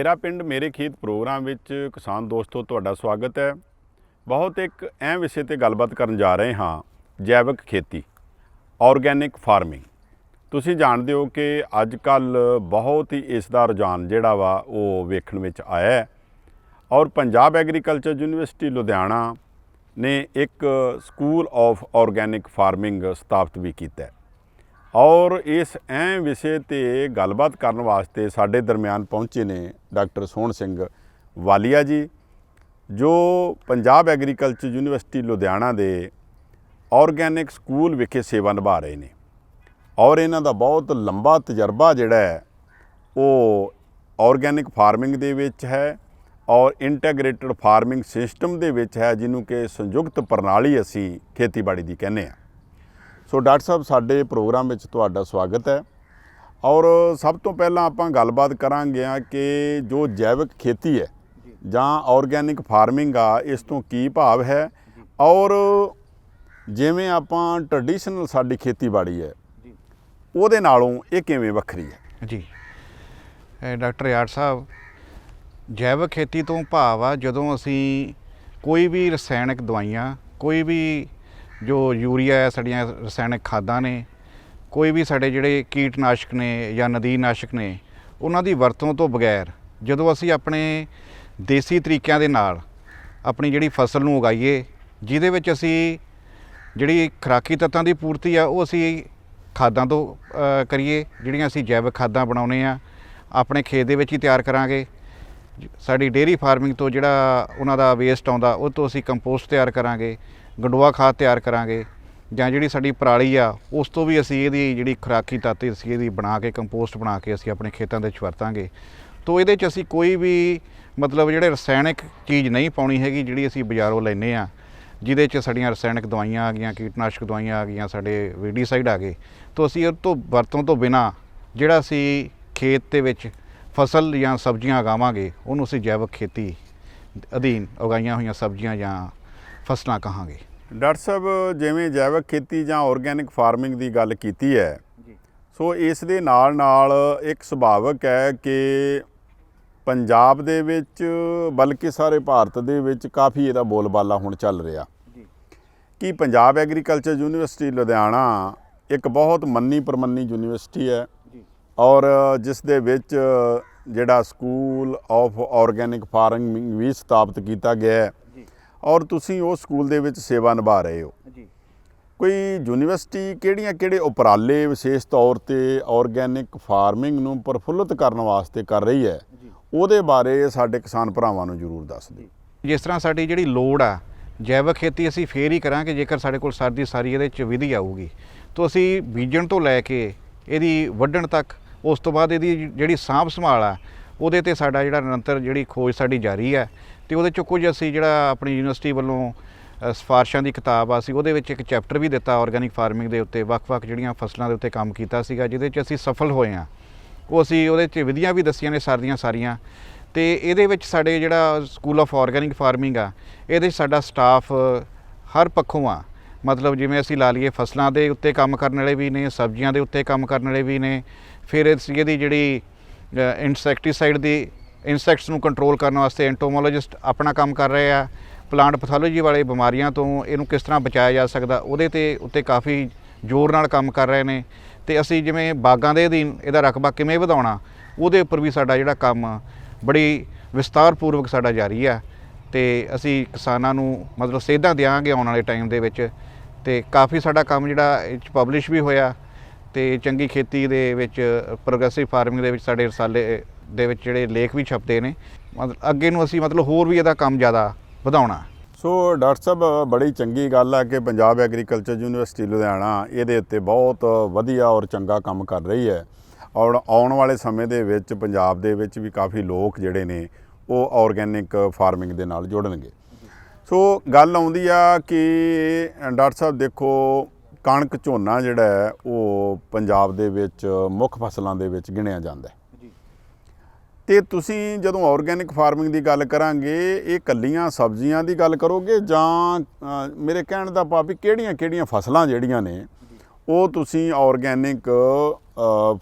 मेरा पिंड मेरे खेत प्रोग्राम ਵਿੱਚ ਕਿਸਾਨ ਦੋਸਤੋ ਤੁਹਾਡਾ ਸਵਾਗਤ ਹੈ। ਬਹੁਤ ਇੱਕ ਅਹਿਮ ਵਿਸ਼ੇ ਤੇ ਗੱਲਬਾਤ ਕਰਨ ਜਾ ਰਹੇ ਹਾਂ, ਜੈਵਿਕ ਖੇਤੀ, ਆਰਗੈਨਿਕ ਫਾਰਮਿੰਗ। ਤੁਸੀਂ ਜਾਣਦੇ ਹੋ ਕਿ ਅੱਜ ਕੱਲ ਬਹੁਤ ਹੀ ਇਸ ਦਾ ਰੁਝਾਨ ਜਿਹੜਾ ਵਾ ਉਹ ਵੇਖਣ ਵਿੱਚ ਆਇਆ ਹੈ ਔਰ ਪੰਜਾਬ ਐਗਰੀਕਲਚਰ ਯੂਨੀਵਰਸਿਟੀ ਲੁਧਿਆਣਾ ਨੇ ਇੱਕ ਸਕੂਲ ਆਫ ਆਰਗੈਨਿਕ ਫਾਰਮਿੰਗ ਸਥਾਪਿਤ ਵੀ ਕੀਤਾ ਹੈ। और इस अहम विषय ते गलबात करने वास्ते साडे दरम्यान पहुँचे ने डॉक्टर सोहन सिंह वालिया जी, जो पंजाब एग्रीकल्चर यूनीवर्सिटी लुधियाना दे ऑर्गैनिक स्कूल विखे सेवा निभा रहे हैं और इन्हां दा बहुत लंबा तजर्बा जिहड़ा है वो ऑर्गैनिक फार्मिंग दे विच है और इंटैग्रेटेड फार्मिंग सिस्टम दे विच है, जिन्हों के संयुक्त प्रणाली असी खेतीबाड़ी दी कहने हैं। सो डॉक्टर साहब साडे प्रोग्राम में तुहाडा स्वागत है और सब तो पहला आपां गलबात करांगे कि जो जैविक खेती है जां ऑर्गैनिक फार्मिंग आ, इस तो की भाव है और जिवें आपां ट्रैडिशनल साडी खेतीबाड़ी है ਉਹਦੇ ਨਾਲੋਂ ਇਹ ਕਿਵੇਂ ਵੱਖਰੀ ਹੈ ਜੀ। ਡਾਕਟਰ ਯਾਰ ਸਾਹਿਬ, ਜੈਵਿਕ ਖੇਤੀ ਤੋਂ ਭਾਵ ਆ ਜਦੋਂ ਅਸੀਂ ਕੋਈ ਵੀ ਰਸਾਇਣਿਕ ਦਵਾਈਆਂ, ਕੋਈ ਵੀ ਜੋ ਯੂਰੀਆ ਹੈ, ਸਾਡੀਆਂ ਰਸਾਇਣਿਕ ਖਾਦਾਂ ਨੇ, ਕੋਈ ਵੀ ਸਾਡੇ ਜਿਹੜੇ ਕੀਟਨਾਸ਼ਕ ਨੇ ਜਾਂ ਨਦੀਨਾਸ਼ਕ ਨੇ, ਉਹਨਾਂ ਦੀ ਵਰਤੋਂ ਤੋਂ ਬਗੈਰ ਜਦੋਂ ਅਸੀਂ ਆਪਣੇ ਦੇਸੀ ਤਰੀਕਿਆਂ ਦੇ ਨਾਲ ਆਪਣੀ ਜਿਹੜੀ ਫਸਲ ਨੂੰ ਉਗਾਈਏ, ਜਿਹਦੇ ਵਿੱਚ ਅਸੀਂ ਜਿਹੜੀ ਖੁਰਾਕੀ ਤੱਤਾਂ ਦੀ ਪੂਰਤੀ ਆ ਉਹ ਅਸੀਂ ਖਾਦਾਂ ਤੋਂ ਕਰੀਏ, ਜਿਹੜੀਆਂ ਅਸੀਂ ਜੈਵਿਕ ਖਾਦਾਂ ਬਣਾਉਂਦੇ ਆ ਆਪਣੇ ਖੇਤ ਦੇ ਵਿੱਚ ਹੀ ਤਿਆਰ ਕਰਾਂਗੇ। ਸਾਡੀ ਡੇਅਰੀ ਫਾਰਮਿੰਗ ਤੋਂ ਜਿਹੜਾ ਉਹਨਾਂ ਦਾ ਵੇਸਟ ਆਉਂਦਾ ਉਹ ਤੋਂ ਅਸੀਂ ਕੰਪੋਸਟ ਤਿਆਰ ਕਰਾਂਗੇ, ਗੰਡੋਆ ਖਾਦ ਤਿਆਰ ਕਰਾਂਗੇ, ਜਾਂ ਜਿਹੜੀ ਸਾਡੀ ਪਰਾਲੀ ਆ ਉਸ ਤੋਂ ਵੀ ਅਸੀਂ ਇਹਦੀ ਜਿਹੜੀ ਖੁਰਾਕੀ ਤੱਤ ਅਸੀਂ ਇਹਦੀ ਬਣਾ ਕੇ ਕੰਪੋਸਟ ਬਣਾ ਕੇ ਅਸੀਂ ਆਪਣੇ ਖੇਤਾਂ ਦੇ ਵਿੱਚ ਵਰਤਾਂਗੇ। ਤੋ ਇਹਦੇ 'ਚ ਅਸੀਂ ਕੋਈ ਵੀ ਮਤਲਬ ਜਿਹੜੇ ਰਸਾਇਣਿਕ ਚੀਜ਼ ਨਹੀਂ ਪਾਉਣੀ ਹੈਗੀ ਜਿਹੜੀ ਅਸੀਂ ਬਾਜ਼ਾਰੋਂ ਲੈਂਦੇ ਆ, ਜਿਹਦੇ 'ਚ ਸਾਡੀਆਂ ਰਸਾਇਣਿਕ ਦਵਾਈਆਂ ਆ ਗਈਆਂ, ਕੀਟਨਾਸ਼ਕ ਦਵਾਈਆਂ ਆ ਗਈਆਂ, ਸਾਡੇ ਵੀਡੀਸਾਈਡ ਆ ਗਏ। ਤੋ ਅਸੀਂ ਉਹ ਤੋਂ ਵਰਤੋਂ ਤੋਂ ਬਿਨਾਂ ਜਿਹੜਾ ਅਸੀਂ ਖੇਤ ਦੇ ਵਿੱਚ ਫਸਲ ਜਾਂ ਸਬਜ਼ੀਆਂ ਉਗਾਵਾਂਗੇ ਉਹਨੂੰ ਅਸੀਂ ਜੈਵਿਕ ਖੇਤੀ ਅਧੀਨ ਉਗਾਈਆਂ ਹੋਈਆਂ ਸਬਜ਼ੀਆਂ ਜਾਂ ਫਸਲਾਂ ਕਹਾਂਗੇ। ਡਾਕਟਰ ਸਾਹਿਬ, ਜਿਵੇਂ ਜੈਵਿਕ ਖੇਤੀ ਜਾਂ ਆਰਗੈਨਿਕ ਫਾਰਮਿੰਗ ਦੀ ਗੱਲ ਕੀਤੀ ਹੈ, ਸੋ ਇਸ ਦੇ ਨਾਲ ਇੱਕ ਸੁਭਾਵਿਕ ਹੈ ਕਿ ਪੰਜਾਬ ਦੇ ਵਿੱਚ ਬਲਕਿ ਸਾਰੇ ਭਾਰਤ ਦੇ ਵਿੱਚ ਕਾਫੀ ਇਹਦਾ ਬੋਲਬਾਲਾ ਹੁਣ ਚੱਲ ਰਿਹਾ ਕਿ ਪੰਜਾਬ ਐਗਰੀਕਲਚਰ ਯੂਨੀਵਰਸਿਟੀ ਲੁਧਿਆਣਾ ਇੱਕ ਬਹੁਤ ਮੰਨੀ ਪ੍ਰਮੰਨੀ ਯੂਨੀਵਰਸਿਟੀ ਹੈ ਔਰ ਜਿਸ ਦੇ ਵਿੱਚ ਜਿਹੜਾ ਸਕੂਲ ਆਫ ਆਰਗੈਨਿਕ ਫਾਰਮਿੰਗ ਵੀ ਸਥਾਪਿਤ ਕੀਤਾ ਗਿਆ ਹੈ ਔਰ ਤੁਸੀਂ ਉਸ ਸਕੂਲ ਦੇ ਵਿੱਚ ਸੇਵਾ ਨਿਭਾ ਰਹੇ ਹੋ। ਕੋਈ ਯੂਨੀਵਰਸਿਟੀ ਕਿਹੜੇ ਉਪਰਾਲੇ ਵਿਸ਼ੇਸ਼ ਤੌਰ ਤੇ ਆਰਗੈਨਿਕ ਫਾਰਮਿੰਗ ਨੂੰ ਪ੍ਰਫੁੱਲਤ ਕਰਨ ਵਾਸਤੇ ਕਰ ਰਹੀ ਹੈ, ਉਹਦੇ ਬਾਰੇ ਸਾਡੇ ਕਿਸਾਨ ਭਰਾਵਾਂ ਨੂੰ ਜ਼ਰੂਰ ਦੱਸ ਦਿਓ। ਜਿਸ ਤਰ੍ਹਾਂ ਸਾਡੀ ਜਿਹੜੀ ਲੋੜ ਆ, ਜੈਵਿਕ ਖੇਤੀ ਅਸੀਂ ਫੇਰ ਹੀ ਕਰਾਂਗੇ ਜੇਕਰ ਸਾਡੇ ਕੋਲ ਸਾਰੀ ਇਹਦੇ 'ਚ ਵਿਧੀ ਆਊਗੀ। ਤਾਂ ਅਸੀਂ ਬੀਜਣ ਤੋਂ ਲੈ ਕੇ ਇਹਦੀ ਵੱਢਣ ਤੱਕ, ਉਸ ਤੋਂ ਬਾਅਦ ਇਹਦੀ ਜਿਹੜੀ ਸਾਂਭ ਸੰਭਾਲ ਆ, ਉਹਦੇ 'ਤੇ ਸਾਡਾ ਜਿਹੜਾ ਨਿਰੰਤਰ ਜਿਹੜੀ ਖੋਜ ਸਾਡੀ ਜਾਰੀ ਹੈ। ਅਤੇ ਉਹਦੇ 'ਚੋਂ ਕੁਝ ਅਸੀਂ ਜਿਹੜਾ ਆਪਣੀ ਯੂਨੀਵਰਸਿਟੀ ਵੱਲੋਂ ਸਿਫਾਰਸ਼ਾਂ ਦੀ ਕਿਤਾਬ ਆ, ਅਸੀਂ ਉਹਦੇ ਵਿੱਚ ਇੱਕ ਚੈਪਟਰ ਵੀ ਦਿੱਤਾ ਆਰਗੈਨਿਕ ਫਾਰਮਿੰਗ ਦੇ ਉੱਤੇ, ਵੱਖ-ਵੱਖ ਜਿਹੜੀਆਂ ਫਸਲਾਂ ਦੇ ਉੱਤੇ ਕੰਮ ਕੀਤਾ ਸੀਗਾ, ਜਿਹਦੇ 'ਚ ਅਸੀਂ ਸਫਲ ਹੋਏ ਹਾਂ। ਉਹ ਅਸੀਂ ਉਹਦੇ 'ਚ ਵਿਧੀਆਂ ਵੀ ਦੱਸੀਆਂ ਨੇ ਸਾਰੀਆਂ। ਅਤੇ ਇਹਦੇ ਵਿੱਚ ਸਾਡੇ ਜਿਹੜਾ ਸਕੂਲ ਆਫ ਆਰਗੈਨਿਕ ਫਾਰਮਿੰਗ ਆ, ਇਹਦੇ 'ਚ ਸਾਡਾ ਸਟਾਫ ਹਰ ਪੱਖੋਂ ਆ, ਮਤਲਬ ਜਿਵੇਂ ਅਸੀਂ ਲਾ ਲਈਏ ਫਸਲਾਂ ਦੇ ਉੱਤੇ ਕੰਮ ਕਰਨ ਵਾਲੇ ਵੀ ਨੇ, ਸਬਜ਼ੀਆਂ ਦੇ ਉੱਤੇ ਕੰਮ ਕਰਨ ਵਾਲੇ ਵੀ ਨੇ, ਫਿਰ ਇਹਦੀ ਜਿਹੜੀ ਇਨਸੈਕਟੀਸਾਈਡ ਦੀ ਇਨਸੈਕਟਸ ਨੂੰ ਕੰਟਰੋਲ ਕਰਨ ਵਾਸਤੇ ਐਂਟੋਮੋਲੋਜਿਸਟ ਆਪਣਾ ਕੰਮ ਕਰ ਰਹੇ ਆ, ਪਲਾਂਟ ਪੈਥੋਲੋਜੀ ਵਾਲੇ ਬਿਮਾਰੀਆਂ ਤੋਂ ਇਹਨੂੰ ਕਿਸ ਤਰ੍ਹਾਂ ਬਚਾਇਆ ਜਾ ਸਕਦਾ ਉਹਦੇ ਉੱਤੇ ਕਾਫੀ ਜ਼ੋਰ ਨਾਲ ਕੰਮ ਕਰ ਰਹੇ ਨੇ। ਅਤੇ ਅਸੀਂ ਜਿਵੇਂ ਬਾਗਾਂ ਦੇ ਅਧੀਨ ਇਹਦਾ ਰਕਬਾ ਕਿਵੇਂ ਵਧਾਉਣਾ, ਉਹਦੇ ਉੱਪਰ ਵੀ ਸਾਡਾ ਜਿਹੜਾ ਕੰਮ ਬੜੀ ਵਿਸਤਾਰਪੂਰਵਕ ਸਾਡਾ ਜਾਰੀ ਆ। ਅਤੇ ਅਸੀਂ ਕਿਸਾਨਾਂ ਨੂੰ ਮਤਲਬ ਸੇਧਾਂ ਦਿਆਂਗੇ ਆਉਣ ਵਾਲੇ ਟਾਈਮ ਦੇ ਵਿੱਚ। ਅਤੇ ਕਾਫੀ ਸਾਡਾ ਕੰਮ ਜਿਹੜਾ ਇਹ 'ਚ ਪਬਲਿਸ਼ ਵੀ ਹੋਇਆ ਅਤੇ ਚੰਗੀ ਖੇਤੀ ਦੇ ਵਿੱਚ, ਪ੍ਰੋਗਰੈਸਿਵ ਫਾਰਮਿੰਗ ਦੇ ਵਿੱਚ ਸਾਡੇ ਰਸਾਲੇ ਦੇ ਵਿੱਚ ਜਿਹੜੇ ਲੇਖ ਵੀ ਛਪਦੇ ਨੇ। ਮਤਲਬ ਅੱਗੇ ਨੂੰ ਅਸੀਂ ਮਤਲਬ ਹੋਰ ਵੀ ਇਹਦਾ ਕੰਮ ਜ਼ਿਆਦਾ ਵਧਾਉਣਾ। ਸੋ ਡਾਕਟਰ ਸਾਹਿਬ, ਬੜੀ ਚੰਗੀ ਗੱਲ ਹੈ ਕਿ ਪੰਜਾਬ ਐਗਰੀਕਲਚਰ ਯੂਨੀਵਰਸਿਟੀ ਲੁਧਿਆਣਾ ਇਹਦੇ ਉੱਤੇ ਬਹੁਤ ਵਧੀਆ ਔਰ ਚੰਗਾ ਕੰਮ ਕਰ ਰਹੀ ਹੈ ਔਰ ਆਉਣ ਵਾਲੇ ਸਮੇਂ ਦੇ ਵਿੱਚ ਪੰਜਾਬ ਦੇ ਵਿੱਚ ਵੀ ਕਾਫੀ ਲੋਕ ਜਿਹੜੇ ਨੇ ਉਹ ਆਰਗੈਨਿਕ ਫਾਰਮਿੰਗ ਦੇ ਨਾਲ ਜੁੜਨਗੇ। ਸੋ ਗੱਲ ਆਉਂਦੀ ਆ ਕਿ ਡਾਕਟਰ ਸਾਹਿਬ ਦੇਖੋ, ਕਣਕ ਝੋਨਾ ਜਿਹੜਾ ਹੈ ਉਹ ਪੰਜਾਬ ਦੇ ਵਿੱਚ ਮੁੱਖ ਫਸਲਾਂ ਦੇ ਵਿੱਚ ਗਿਣਿਆ ਜਾਂਦਾ ਹੈ। ਤੇ ਤੁਸੀਂ ਜਦੋਂ ਆਰਗੈਨਿਕ ਫਾਰਮਿੰਗ ਦੀ ਗੱਲ ਕਰਾਂਗੇ, ਇਹ ਕੱਲੀਆਂ ਸਬਜ਼ੀਆਂ ਦੀ ਗੱਲ ਕਰੋਗੇ ਜਾਂ ਮੇਰੇ ਕਹਿਣ ਦਾ ਭਾਵ ਵੀ ਕਿਹੜੀਆਂ ਫਸਲਾਂ ਜਿਹੜੀਆਂ ਨੇ ਉਹ ਤੁਸੀਂ ਆਰਗੈਨਿਕ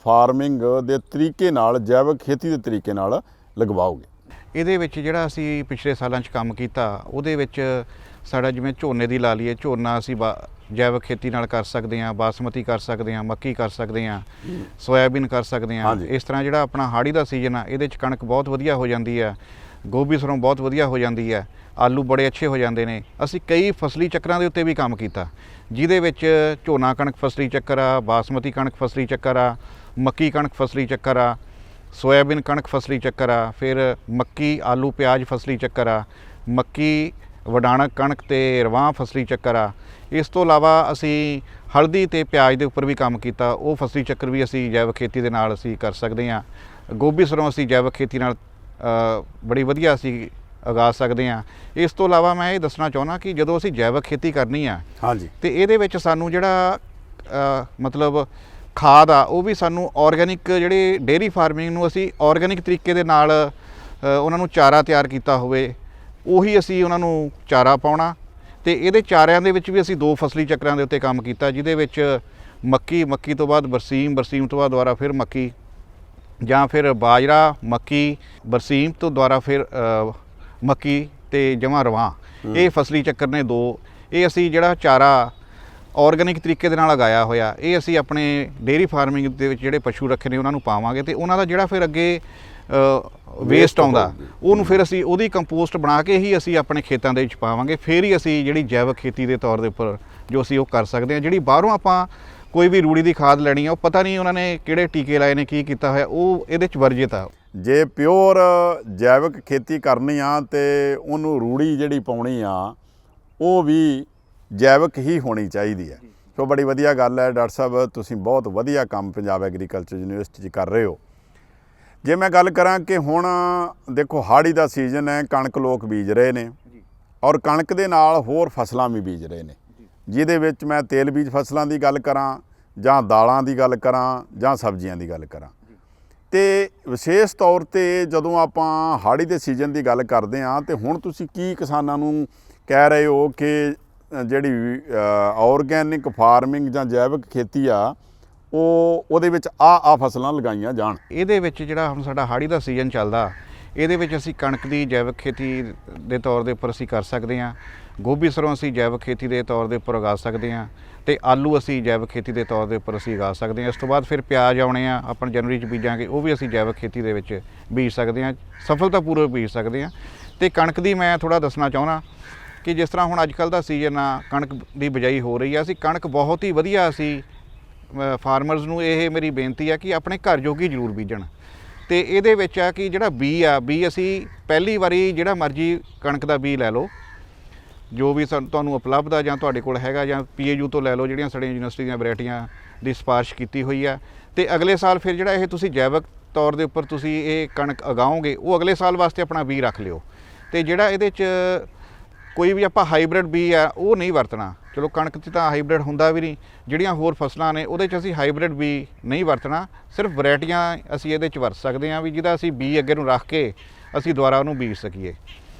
ਫਾਰਮਿੰਗ ਦੇ ਤਰੀਕੇ ਨਾਲ, ਜੈਵਿਕ ਖੇਤੀ ਦੇ ਤਰੀਕੇ ਨਾਲ ਲਗਵਾਓਗੇ? ਇਹਦੇ ਵਿੱਚ ਜਿਹੜਾ ਅਸੀਂ ਪਿਛਲੇ ਸਾਲਾਂ 'ਚ ਕੰਮ ਕੀਤਾ ਉਹਦੇ ਵਿੱਚ ਸਾਡਾ ਜਿਵੇਂ ਝੋਨੇ ਦੀ ਲਾ ਲਈਏ, ਝੋਨਾ ਅਸੀਂ ਜੈਵਿਕ ਖੇਤੀ ਨਾਲ ਕਰ ਸਕਦੇ ਹਾਂ, ਬਾਸਮਤੀ ਕਰ ਸਕਦੇ ਹਾਂ, ਮੱਕੀ ਕਰ ਸਕਦੇ ਹਾਂ, ਸੋਇਆਬੀਨ ਕਰ ਸਕਦੇ ਹਾਂ। ਹਾਂਜੀ। ਇਸ ਤਰ੍ਹਾਂ ਜਿਹੜਾ ਆਪਣਾ ਹਾੜੀ ਦਾ ਸੀਜ਼ਨ ਆ ਇਹਦੇ 'ਚ ਕਣਕ ਬਹੁਤ ਵਧੀਆ ਹੋ ਜਾਂਦੀ ਆ, ਗੋਭੀ ਸਰੋਂ ਬਹੁਤ ਵਧੀਆ ਹੋ ਜਾਂਦੀ ਆ, ਆਲੂ ਬੜੇ ਅੱਛੇ ਹੋ ਜਾਂਦੇ ਨੇ। ਅਸੀਂ ਕਈ ਫਸਲੀ ਚੱਕਰਾਂ ਦੇ ਉੱਤੇ ਵੀ ਕੰਮ ਕੀਤਾ, ਜਿਹਦੇ ਵਿੱਚ ਝੋਨਾ ਕਣਕ ਫਸਲੀ ਚੱਕਰ ਆ, ਬਾਸਮਤੀ ਕਣਕ ਫਸਲੀ ਚੱਕਰ ਆ, ਮੱਕੀ ਕਣਕ ਫਸਲੀ ਚੱਕਰ ਆ, ਸੋਇਆਬੀਨ ਕਣਕ ਫਸਲੀ ਚੱਕਰ ਆ, ਫਿਰ ਮੱਕੀ ਆਲੂ ਪਿਆਜ਼ ਫਸਲੀ ਚੱਕਰ ਆ, ਮੱਕੀ ਵਡਾਣਕ ਕਣਕ ਤੇ ਰਵਾਂ ਫਸਲੀ ਚੱਕਰ ਆ। ਇਸ ਤੋਂ ਇਲਾਵਾ ਅਸੀਂ ਹਲਦੀ ਤੇ ਪਿਆਜ਼ ਦੇ ਉੱਪਰ ਵੀ ਕੰਮ ਕੀਤਾ, ਉਹ ਫਸਲੀ ਚੱਕਰ ਵੀ ਅਸੀਂ ਜੈਵਿਕ ਖੇਤੀ ਦੇ ਨਾਲ ਅਸੀਂ ਕਰ ਸਕਦੇ ਹਾਂ। ਗੋਭੀ ਸਰੋਂ ਅਸੀਂ ਜੈਵਿਕ ਖੇਤੀ ਨਾਲ ਬੜੀ ਵਧੀਆ ਅਸੀਂ ਉਗਾ ਸਕਦੇ ਹਾਂ। ਇਸ ਤੋਂ ਇਲਾਵਾ ਮੈਂ ਇਹ ਦੱਸਣਾ ਚਾਹੁੰਦਾ ਕਿ ਜਦੋਂ ਅਸੀਂ ਜੈਵਿਕ ਖੇਤੀ ਕਰਨੀ ਆ, ਹਾਂਜੀ, ਤੇ ਇਹਦੇ ਵਿੱਚ ਸਾਨੂੰ ਜਿਹੜਾ ਮਤਲਬ ਖਾਦ ਆ ਉਹ ਵੀ ਸਾਨੂੰ ਆਰਗੈਨਿਕ, ਜਿਹੜੇ ਡੇਅਰੀ ਫਾਰਮਿੰਗ ਨੂੰ ਅਸੀਂ ਆਰਗੈਨਿਕ ਤਰੀਕੇ ਦੇ ਨਾਲ ਉਹਨਾਂ ਨੂੰ ਚਾਰਾ ਤਿਆਰ ਕੀਤਾ ਹੋਵੇ, ਉਹੀ ਅਸੀਂ ਉਹਨਾਂ ਨੂੰ ਚਾਰਾ ਪਾਉਣਾ। ਤੇ ਇਹਦੇ ਚਾਰਿਆਂ ਦੇ ਵਿੱਚ ਵੀ ਅਸੀਂ 2 ਫਸਲੀ ਚੱਕਰਾਂ ਦੇ ਉੱਤੇ ਕੰਮ ਕੀਤਾ, ਜਿਹਦੇ ਵਿੱਚ ਮੱਕੀ ਤੋਂ ਬਾਅਦ ਬਰਸੀਮ ਤੋਂ ਬਾਅਦ ਦੁਬਾਰਾ ਫਿਰ ਮੱਕੀ, ਜਾਂ ਫਿਰ ਬਾਜਰਾ, ਮੱਕੀ, ਬਰਸੀਮ ਤੋਂ ਦੁਬਾਰਾ ਫਿਰ ਮੱਕੀ ਤੇ ਜਮਾਂ ਰਵਾਂ। ਇਹ ਫਸਲੀ ਚੱਕਰ ਨੇ 2। ਇਹ ਅਸੀਂ ਜਿਹੜਾ ਚਾਰਾ ਆਰਗੈਨਿਕ ਤਰੀਕੇ ਦੇ ਨਾਲ ਉਗਾਇਆ ਹੋਇਆ, ਇਹ ਅਸੀਂ ਆਪਣੇ ਡੇਅਰੀ ਫਾਰਮਿੰਗ ਦੇ ਵਿੱਚ ਜਿਹੜੇ ਪਸ਼ੂ ਰੱਖੇ ਨੇ ਉਹਨਾਂ ਨੂੰ ਪਾਵਾਂਗੇ, ਤੇ ਉਹਨਾਂ ਦਾ ਜਿਹੜਾ ਫਿਰ ਅੱਗੇ ਵੇਸਟ ਆਉਂਦਾ ਉਹਨੂੰ ਫਿਰ ਅਸੀਂ ਉਹਦੀ ਕੰਪੋਸਟ ਬਣਾ ਕੇ ਹੀ ਅਸੀਂ ਆਪਣੇ ਖੇਤਾਂ ਦੇ ਵਿੱਚ ਪਾਵਾਂਗੇ। ਫਿਰ ਹੀ ਅਸੀਂ ਜਿਹੜੀ ਜੈਵਿਕ ਖੇਤੀ ਦੇ ਤੌਰ ਦੇ ਉੱਪਰ ਜੋ ਅਸੀਂ ਉਹ ਕਰ ਸਕਦੇ ਹਾਂ। ਜਿਹੜੀ ਬਾਹਰੋਂ ਆਪਾਂ ਕੋਈ ਵੀ ਰੂੜੀ ਦੀ ਖਾਦ ਲੈਣੀ ਆ, ਉਹ ਪਤਾ ਨਹੀਂ ਉਹਨਾਂ ਨੇ ਕਿਹੜੇ ਟੀਕੇ ਲਾਏ ਨੇ, ਕੀ ਕੀਤਾ ਹੋਇਆ, ਉਹ ਇਹਦੇ 'ਚ ਵਰਜਿਤ ਆ। ਜੇ ਪਿਓਰ ਜੈਵਿਕ ਖੇਤੀ ਕਰਨੀ ਆ ਤੇ ਉਹਨੂੰ ਰੂੜੀ ਜਿਹੜੀ ਪਾਉਣੀ ਆ ਉਹ ਵੀ ਜੈਵਿਕ ਹੀ ਹੋਣੀ ਚਾਹੀਦੀ ਹੈ। ਸੋ ਬੜੀ ਵਧੀਆ ਗੱਲ ਹੈ ਡਾਕਟਰ ਸਾਹਿਬ, ਤੁਸੀਂ ਬਹੁਤ ਵਧੀਆ ਕੰਮ ਪੰਜਾਬ ਐਗਰੀਕਲਚਰ ਯੂਨੀਵਰਸਿਟੀ 'ਚ ਕਰ ਰਹੇ ਹੋ। ਜੇ ਮੈਂ ਗੱਲ ਕਰਾਂ ਕਿ ਹੁਣ ਦੇਖੋ ਹਾੜੀ ਦਾ ਸੀਜ਼ਨ ਹੈ, ਕਣਕ ਲੋਕ ਬੀਜ ਰਹੇ ਨੇ ਔਰ ਕਣਕ ਦੇ ਨਾਲ ਹੋਰ ਫਸਲਾਂ ਵੀ ਬੀਜ ਰਹੇ ਨੇ, ਜਿਹਦੇ ਵਿੱਚ ਮੈਂ ਤੇਲ ਬੀਜ ਫਸਲਾਂ ਦੀ ਗੱਲ ਕਰਾਂ ਜਾਂ ਦਾਲਾਂ ਦੀ ਗੱਲ ਕਰਾਂ ਜਾਂ ਸਬਜ਼ੀਆਂ ਦੀ ਗੱਲ ਕਰਾਂ। ਤੇ ਵਿਸ਼ੇਸ਼ ਤੌਰ ਤੇ ਜਦੋਂ ਆਪਾਂ ਹਾੜੀ ਦੇ ਸੀਜ਼ਨ ਦੀ ਗੱਲ ਕਰਦੇ ਹਾਂ ਤੇ ਹੁਣ ਤੁਸੀਂ ਕੀ ਕਿਸਾਨਾਂ ਨੂੰ ਕਹਿ ਰਹੇ ਹੋ ਕਿ ਜਿਹੜੀ ਆਰਗੈਨਿਕ ਫਾਰਮਿੰਗ ਜਾਂ ਜੈਵਿਕ ਖੇਤੀ ਆ ਉਹਦੇ ਵਿੱਚ ਆ ਫਸਲਾਂ ਲਗਾਈਆਂ ਜਾਣ? ਇਹਦੇ ਵਿੱਚ ਜਿਹੜਾ ਹੁਣ ਸਾਡਾ ਹਾੜੀ ਦਾ ਸੀਜ਼ਨ ਚੱਲਦਾ, ਇਹਦੇ ਵਿੱਚ ਅਸੀਂ ਕਣਕ ਦੀ ਜੈਵਿਕ ਖੇਤੀ ਦੇ ਤੌਰ ਦੇ ਉੱਪਰ ਅਸੀਂ ਕਰ ਸਕਦੇ ਹਾਂ, ਗੋਭੀ ਸਰੋਂ ਅਸੀਂ ਜੈਵਿਕ ਖੇਤੀ ਦੇ ਤੌਰ ਦੇ ਉੱਪਰ ਉਗਾ ਸਕਦੇ ਹਾਂ, ਤੇ ਆਲੂ ਅਸੀਂ ਜੈਵਿਕ ਖੇਤੀ ਦੇ ਤੌਰ ਦੇ ਉੱਪਰ ਅਸੀਂ ਉਗਾ ਸਕਦੇ ਹਾਂ। ਇਸ ਤੋਂ ਬਾਅਦ ਫਿਰ ਪਿਆਜ਼ ਆਉਣੇ ਆ, ਆਪਾਂ ਜਨਵਰੀ 'ਚ ਬੀਜਾਂਗੇ, ਉਹ ਵੀ ਅਸੀਂ ਜੈਵਿਕ ਖੇਤੀ ਦੇ ਵਿੱਚ ਬੀਜ ਸਕਦੇ ਹਾਂ, ਸਫਲਤਾਪੂਰਵਕ ਬੀਜ ਸਕਦੇ ਹਾਂ। ਤੇ ਕਣਕ ਦੀ ਮੈਂ ਥੋੜ੍ਹਾ ਦੱਸਣਾ ਚਾਹੁੰਦਾ ਕਿ ਜਿਸ ਤਰ੍ਹਾਂ ਹੁਣ ਅੱਜ ਕੱਲ੍ਹ ਦਾ ਸੀਜ਼ਨ ਆ, ਕਣਕ ਦੀ ਬਿਜਾਈ ਹੋ ਰਹੀ ਆ, ਅਸੀਂ ਕਣਕ ਬਹੁਤ ਹੀ ਵਧੀਆ ਅਸੀਂ ਫਾਰਮਰਸ ਨੂੰ ਇਹ ਮੇਰੀ ਬੇਨਤੀ ਆ ਕਿ ਆਪਣੇ ਘਰ ਜੋਗੀ ਜ਼ਰੂਰ ਬੀਜਣ। ਤੇ ਇਹਦੇ ਵਿੱਚ ਆ ਕਿ ਜਿਹੜਾ ਬੀ ਅਸੀਂ ਪਹਿਲੀ ਵਾਰੀ ਜਿਹੜਾ ਮਰਜ਼ੀ ਕਣਕ ਦਾ ਬੀ ਲੈ ਲਓ, ਜੋ ਵੀ ਤੁਹਾਨੂੰ ਉਪਲਬਧ ਆ ਜਾਂ ਤੁਹਾਡੇ ਕੋਲ ਹੈਗਾ, ਜਾਂ PAU ਤੋਂ ਲੈ ਲਓ, ਜਿਹੜੀਆਂ ਸਾਡੀਆਂ ਯੂਨੀਵਰਸਿਟੀ ਦੀਆਂ ਵੈਰਾਈਟੀਆਂ ਦੀ ਸਿਫਾਰਿਸ਼ ਕੀਤੀ ਹੋਈ ਆ। ਤੇ ਅਗਲੇ ਸਾਲ ਫਿਰ ਜਿਹੜਾ ਇਹ ਤੁਸੀਂ ਜੈਵਿਕ ਤੌਰ ਦੇ ਉੱਪਰ ਤੁਸੀਂ ਇਹ ਕਣਕ ਉਗਾਓਗੇ, ਉਹ ਅਗਲੇ ਸਾਲ ਵਾਸਤੇ ਆਪਣਾ ਬੀ ਰੱਖ ਲਿਓ। ਤੇ ਜਿਹੜਾ ਇਹਦੇ 'ਚ ਕੋਈ ਵੀ ਆਪਾਂ ਹਾਈਬ੍ਰਿਡ ਬੀ ਆ ਉਹ ਨਹੀਂ ਵਰਤਣਾ। ਚਲੋ ਕਣਕ 'ਚ ਤਾਂ ਹਾਈਬ੍ਰਿਡ ਹੁੰਦਾ ਵੀ ਨਹੀਂ, ਜਿਹੜੀਆਂ ਹੋਰ ਫਸਲਾਂ ਨੇ ਉਹਦੇ 'ਚ ਅਸੀਂ ਹਾਈਬ੍ਰਿਡ ਬੀ ਨਹੀਂ ਵਰਤਣਾ, ਸਿਰਫ ਵੈਰਾਈਟੀਆਂ ਅਸੀਂ ਇਹਦੇ 'ਚ ਵਰਤ ਸਕਦੇ ਹਾਂ ਵੀ ਜਿਹਦਾ ਅਸੀਂ ਬੀ ਅੱਗੇ ਨੂੰ ਰੱਖ ਕੇ ਅਸੀਂ ਦੁਬਾਰਾ ਉਹਨੂੰ ਬੀਜ ਸਕੀਏ।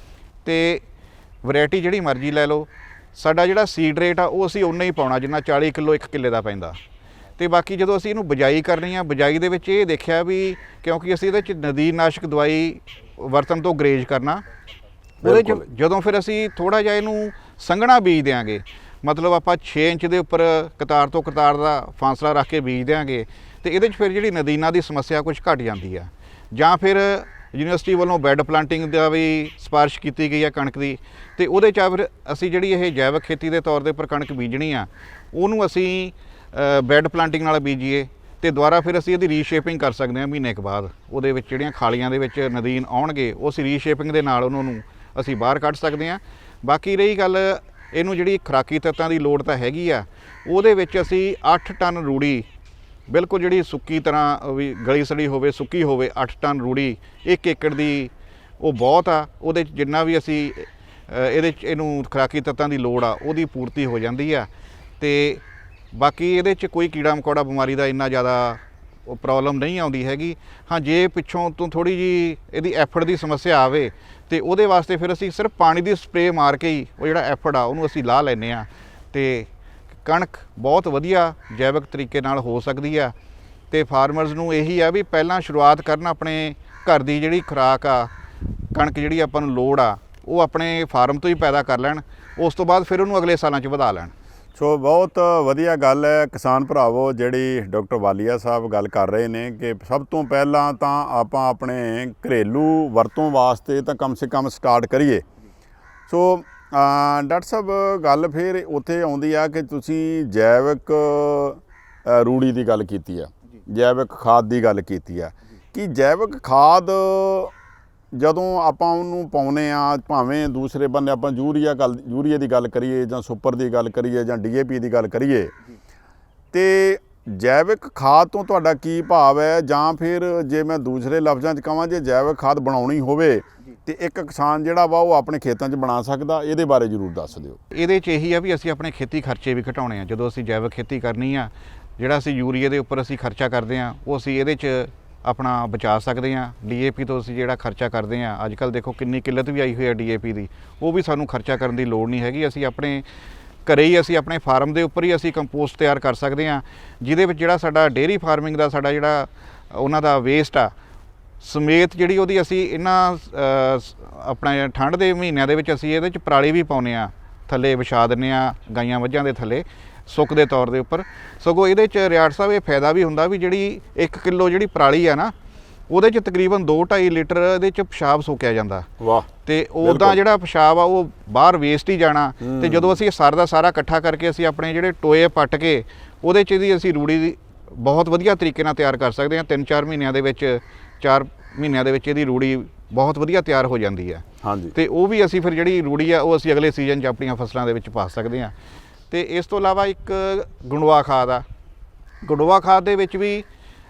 ਤੇ ਵੈਰਾਈਟੀ ਜਿਹੜੀ ਮਰਜ਼ੀ ਲੈ ਲਓ, ਸਾਡਾ ਜਿਹੜਾ ਸੀਡ ਰੇਟ ਆ ਉਹ ਅਸੀਂ ਉਨਾ ਹੀ ਪਾਉਣਾ ਜਿੰਨਾ 40 ਕਿਲੋ 1 ਕਿੱਲੇ ਦਾ ਪੈਂਦਾ। ਤੇ ਬਾਕੀ ਜਦੋਂ ਅਸੀਂ ਇਹਨੂੰ ਬਿਜਾਈ ਕਰਨੀ ਆ, ਬਿਜਾਈ ਦੇ ਵਿੱਚ ਇਹ ਦੇਖਿਆ ਵੀ ਕਿਉਂਕਿ ਅਸੀਂ ਇਹਦੇ 'ਚ ਨਦੀਨਨਾਸ਼ਕ ਦਵਾਈ ਵਰਤਣ ਤੋਂ ਗਰੇਜ਼ ਕਰਨਾ, ਉਹਦੇ 'ਚ ਜਦੋਂ ਫਿਰ ਅਸੀਂ ਥੋੜ੍ਹਾ ਜਿਹਾ ਇਹਨੂੰ ਸੰਘਣਾ ਬੀਜ ਦਿਆਂਗੇ, ਮਤਲਬ ਆਪਾਂ 6 ਇੰਚ ਦੇ ਉੱਪਰ ਕਤਾਰ ਤੋਂ ਕਤਾਰ ਦਾ ਫਾਸਲਾ ਰੱਖ ਕੇ ਬੀਜ ਦਿਆਂਗੇ, ਤੇ ਇਹਦੇ 'ਚ ਫਿਰ ਜਿਹੜੀ ਨਦੀਨਾਂ ਦੀ ਸਮੱਸਿਆ ਕੁਝ ਘਟ ਜਾਂਦੀ ਆ। ਜਾਂ ਫਿਰ ਯੂਨੀਵਰਸਿਟੀ ਵੱਲੋਂ ਬੈੱਡ ਪਲਾਂਟਿੰਗ ਦਾ ਵੀ ਸਿਫਾਰਿਸ਼ ਕੀਤੀ ਗਈ ਆ ਕਣਕ ਦੀ, ਤੇ ਉਹਦੇ 'ਚ ਫਿਰ ਅਸੀਂ ਜਿਹੜੀ ਇਹ ਜੈਵਿਕ ਖੇਤੀ ਦੇ ਤੌਰ ਦੇ ਉੱਪਰ ਕਣਕ ਬੀਜਣੀ ਆ, ਉਹਨੂੰ ਅਸੀਂ ਬੈੱਡ ਪਲਾਂਟਿੰਗ ਨਾਲ ਬੀਜੀਏ, ਤੇ ਦੁਬਾਰਾ ਫਿਰ ਅਸੀਂ ਇਹਦੀ ਰੀਸ਼ੇਪਿੰਗ ਕਰ ਸਕਦੇ ਹਾਂ ਮਹੀਨੇ ਕੁ ਬਾਅਦ। ਉਹਦੇ ਵਿੱਚ ਜਿਹੜੀਆਂ ਖਾਲੀਆਂ ਦੇ ਵਿੱਚ ਨਦੀਨ ਆਉਣਗੇ, ਉਹ ਅਸੀਂ ਰੀਸ਼ੇਪਿੰਗ ਦੇ ਨਾਲ ਉਹਨਾਂ ਨੂੰ ਅਸੀਂ ਬਾਹਰ ਕੱਢ ਸਕਦੇ ਹਾਂ। ਬਾਕੀ ਰਹੀ ਗੱਲ ਇਹਨੂੰ ਜਿਹੜੀ ਖੁਰਾਕੀ ਤੱਤਾਂ ਦੀ ਲੋੜ ਤਾਂ ਹੈਗੀ ਆ, ਉਹਦੇ ਵਿੱਚ ਅਸੀਂ 8 ਟਨ ਰੂੜੀ, ਬਿਲਕੁਲ ਜਿਹੜੀ ਸੁੱਕੀ ਤਰ੍ਹਾਂ ਵੀ ਗਲੀ ਸੜੀ ਹੋਵੇ, ਸੁੱਕੀ ਹੋਵੇ, 8 ਟਨ ਰੂੜੀ 1 ਏਕੜ ਦੀ ਉਹ ਬਹੁਤ ਆ। ਉਹਦੇ 'ਚ ਜਿੰਨਾ ਵੀ ਅਸੀਂ ਇਹਦੇ 'ਚ ਇਹਨੂੰ ਖੁਰਾਕੀ ਤੱਤਾਂ ਦੀ ਲੋੜ ਆ ਉਹਦੀ ਪੂਰਤੀ ਹੋ ਜਾਂਦੀ ਆ। ਤੇ ਬਾਕੀ ਇਹਦੇ 'ਚ ਕੋਈ ਕੀੜਾ ਮਕੌੜਾ ਬਿਮਾਰੀ ਦਾ ਇੰਨਾ ਜ਼ਿਆਦਾ ਪ੍ਰੋਬਲਮ ਨਹੀਂ ਆਉਂਦੀ ਹੈਗੀ। ਹਾਂ, ਜੇ ਪਿੱਛੋਂ ਤੋਂ ਥੋੜ੍ਹੀ ਜਿਹੀ ਇਹਦੀ ਐਫਡ ਦੀ ਸਮੱਸਿਆ ਆਵੇ ਤੇ ਉਹਦੇ ਵਾਸਤੇ ਫਿਰ ਅਸੀਂ ਸਿਰਫ ਪਾਣੀ ਦੀ ਸਪਰੇਅ ਮਾਰ ਕੇ ਹੀ ਉਹ ਜਿਹੜਾ ਐਫਡ ਆ ਉਹਨੂੰ ਅਸੀਂ ਲਾਹ ਲੈਂਦੇ ਹਾਂ। ਤੇ ਕਣਕ ਬਹੁਤ ਵਧੀਆ ਜੈਵਿਕ ਤਰੀਕੇ ਨਾਲ ਹੋ ਸਕਦੀ ਆ। ਤੇ ਫਾਰਮਰਸ ਨੂੰ ਇਹੀ ਆ ਵੀ ਪਹਿਲਾਂ ਸ਼ੁਰੂਆਤ ਕਰਨ ਆਪਣੇ ਘਰ ਦੀ ਜਿਹੜੀ ਖੁਰਾਕ ਆ, ਕਣਕ ਜਿਹੜੀ ਆਪਾਂ ਨੂੰ ਲੋੜ ਆ, ਉਹ ਆਪਣੇ ਫਾਰਮ ਤੋਂ ਹੀ ਪੈਦਾ ਕਰ ਲੈਣ, ਉਸ ਤੋਂ ਬਾਅਦ ਫਿਰ ਉਹਨੂੰ ਅਗਲੇ ਸਾਲਾਂ 'ਚ ਵਧਾ ਲੈਣ। ਸੋ ਬਹੁਤ ਵਧੀਆ ਗੱਲ ਹੈ ਕਿਸਾਨ ਭਰਾਵੋ, ਜਿਹੜੀ ਡਾਕਟਰ ਵਾਲੀਆ ਸਾਹਿਬ ਗੱਲ ਕਰ ਰਹੇ ਨੇ ਕਿ ਸਭ ਤੋਂ ਪਹਿਲਾਂ ਤਾਂ ਆਪਾਂ ਆਪਣੇ ਘਰੇਲੂ ਵਰਤੋਂ ਵਾਸਤੇ ਤਾਂ ਕਮ ਸੇ ਕਮ ਸਟਾਰਟ ਕਰੀਏ। ਸੋ ਡਾਕਟਰ ਸਾਹਿਬ ਗੱਲ ਫਿਰ ਉੱਥੇ ਆਉਂਦੀ ਆ ਕਿ ਤੁਸੀਂ ਜੈਵਿਕ ਰੂੜੀ ਦੀ ਗੱਲ ਕੀਤੀ ਆ, ਜੈਵਿਕ ਖਾਦ ਦੀ ਗੱਲ ਕੀਤੀ ਆ ਕਿ ਜੈਵਿਕ ਖਾਦ ਜਦੋਂ ਆਪਾਂ ਉਹਨੂੰ ਪਾਉਂਦੇ ਆ, ਭਾਵੇਂ ਦੂਸਰੇ ਬੰਨੇ ਆਪਾਂ ਯੂਰੀਆ ਦੀ ਗੱਲ ਕਰੀਏ ਜਾਂ ਸੁਪਰ ਦੀ ਗੱਲ ਕਰੀਏ ਜਾਂ DAP ਦੀ ਗੱਲ ਕਰੀਏ, ਤੇ ਜੈਵਿਕ ਖਾਦ ਤੋਂ ਤੁਹਾਡਾ ਕੀ ਭਾਵ ਹੈ? ਜਾਂ ਫਿਰ ਜੇ ਮੈਂ ਦੂਸਰੇ ਲਫ਼ਜ਼ਾਂ 'ਚ ਕਹਾਂ, ਜੇ ਜੈਵਿਕ ਖਾਦ ਬਣਾਉਣੀ ਹੋਵੇ ਤੇ ਇੱਕ ਕਿਸਾਨ ਜਿਹੜਾ ਵਾ ਉਹ ਆਪਣੇ ਖੇਤਾਂ 'ਚ ਬਣਾ ਸਕਦਾ, ਇਹਦੇ ਬਾਰੇ ਜ਼ਰੂਰ ਦੱਸ ਦਿਓ। ਇਹਦੇ 'ਚ ਇਹੀ ਆ ਵੀ ਅਸੀਂ ਆਪਣੇ ਖੇਤੀ ਖਰਚੇ ਵੀ ਘਟਾਉਣੇ ਆ। ਜਦੋਂ ਅਸੀਂ ਜੈਵਿਕ ਖੇਤੀ ਕਰਨੀ ਆ, ਜਿਹੜਾ ਅਸੀਂ ਯੂਰੀਏ ਦੇ ਉੱਪਰ ਅਸੀਂ ਖਰਚਾ ਕਰਦੇ ਆ, ਉਹ ਅਸੀਂ ਇਹਦੇ 'ਚ ਆਪਣਾ ਬਚਾ ਸਕਦੇ ਹਾਂ। DAP ਤੋਂ ਅਸੀਂ ਜਿਹੜਾ ਖਰਚਾ ਕਰਦੇ ਹਾਂ, ਅੱਜ ਕੱਲ੍ਹ ਦੇਖੋ ਕਿੰਨੀ ਕਿੱਲਤ ਵੀ ਆਈ ਹੋਈ ਹੈ DAP ਦੀ, ਉਹ ਵੀ ਸਾਨੂੰ ਖਰਚਾ ਕਰਨ ਦੀ ਲੋੜ ਨਹੀਂ ਹੈਗੀ। ਅਸੀਂ ਆਪਣੇ ਘਰੇ ਹੀ, ਅਸੀਂ ਆਪਣੇ ਫਾਰਮ ਦੇ ਉੱਪਰ ਹੀ ਅਸੀਂ ਕੰਪੋਸਟ ਤਿਆਰ ਕਰ ਸਕਦੇ ਹਾਂ, ਜਿਹਦੇ ਵਿੱਚ ਜਿਹੜਾ ਸਾਡਾ ਡੇਅਰੀ ਫਾਰਮਿੰਗ ਦਾ ਸਾਡਾ ਜਿਹੜਾ ਉਹਨਾਂ ਦਾ ਵੇਸਟ ਆ ਸਮੇਤ, ਜਿਹੜੀ ਉਹਦੀ ਅਸੀਂ ਇਹਨਾਂ ਆਪਣਾ ਠੰਡ ਦੇ ਮਹੀਨਿਆਂ ਦੇ ਵਿੱਚ ਅਸੀਂ ਇਹਦੇ 'ਚ ਪਰਾਲੀ ਵੀ ਪਾਉਂਦੇ ਹਾਂ, ਥੱਲੇ ਵਿਛਾ ਦਿੰਦੇ ਹਾਂ ਗਾਈਆਂ ਮੱਝਾਂ ਦੇ ਥੱਲੇ ਸੁੱਕ ਦੇ ਤੌਰ ਦੇ ਉੱਪਰ। ਸਗੋਂ ਇਹਦੇ 'ਚ ਰਿਆੜ ਸਾਹਿਬ ਇਹ ਫਾਇਦਾ ਵੀ ਹੁੰਦਾ ਵੀ ਜਿਹੜੀ 1 ਕਿਲੋ ਜਿਹੜੀ ਪਰਾਲੀ ਆ ਨਾ, ਉਹਦੇ 'ਚ ਤਕਰੀਬਨ 2-2.5 ਲੀਟਰ ਇਹਦੇ 'ਚ ਪਿਸ਼ਾਬ ਸੋਕਿਆ ਜਾਂਦਾ। ਵਾਹ। ਤੇ ਉੱਦਾਂ ਜਿਹੜਾ ਪਿਸ਼ਾਬ ਆ ਉਹ ਬਾਹਰ ਵੇਸਟ ਹੀ ਜਾਣਾ। ਤੇ ਜਦੋਂ ਅਸੀਂ ਸਾਰਾ ਦਾ ਸਾਰਾ ਇਕੱਠਾ ਕਰਕੇ ਅਸੀਂ ਆਪਣੇ ਜਿਹੜੇ ਟੋਏ ਪੱਟ ਕੇ ਉਹਦੇ 'ਚ ਇਹਦੀ ਅਸੀਂ ਰੂੜੀ ਦੀ ਬਹੁਤ ਵਧੀਆ ਤਰੀਕੇ ਨਾਲ ਤਿਆਰ ਕਰ ਸਕਦੇ ਹਾਂ। 3-4 ਮਹੀਨਿਆਂ ਦੇ ਵਿੱਚ, 4 ਮਹੀਨਿਆਂ ਦੇ ਵਿੱਚ ਇਹਦੀ ਰੂੜੀ ਬਹੁਤ ਵਧੀਆ ਤਿਆਰ ਹੋ ਜਾਂਦੀ ਹੈ। ਹਾਂਜੀ। ਤੇ ਉਹ ਵੀ ਅਸੀਂ ਫਿਰ ਜਿਹੜੀ ਰੂੜੀ ਆ ਉਹ ਅਸੀਂ ਅਗਲੇ ਸੀਜ਼ਨ 'ਚ ਆਪਣੀਆਂ ਫਸਲਾਂ ਦੇ ਵਿੱਚ ਪਾ ਸਕਦੇ ਹਾਂ। ਤੇ ਇਸ ਤੋਂ ਇਲਾਵਾ ਇੱਕ ਗੰਡੋਆ ਖਾਦ ਆ। ਗੰਡੋਆ ਖਾਦ ਦੇ ਵਿੱਚ ਵੀ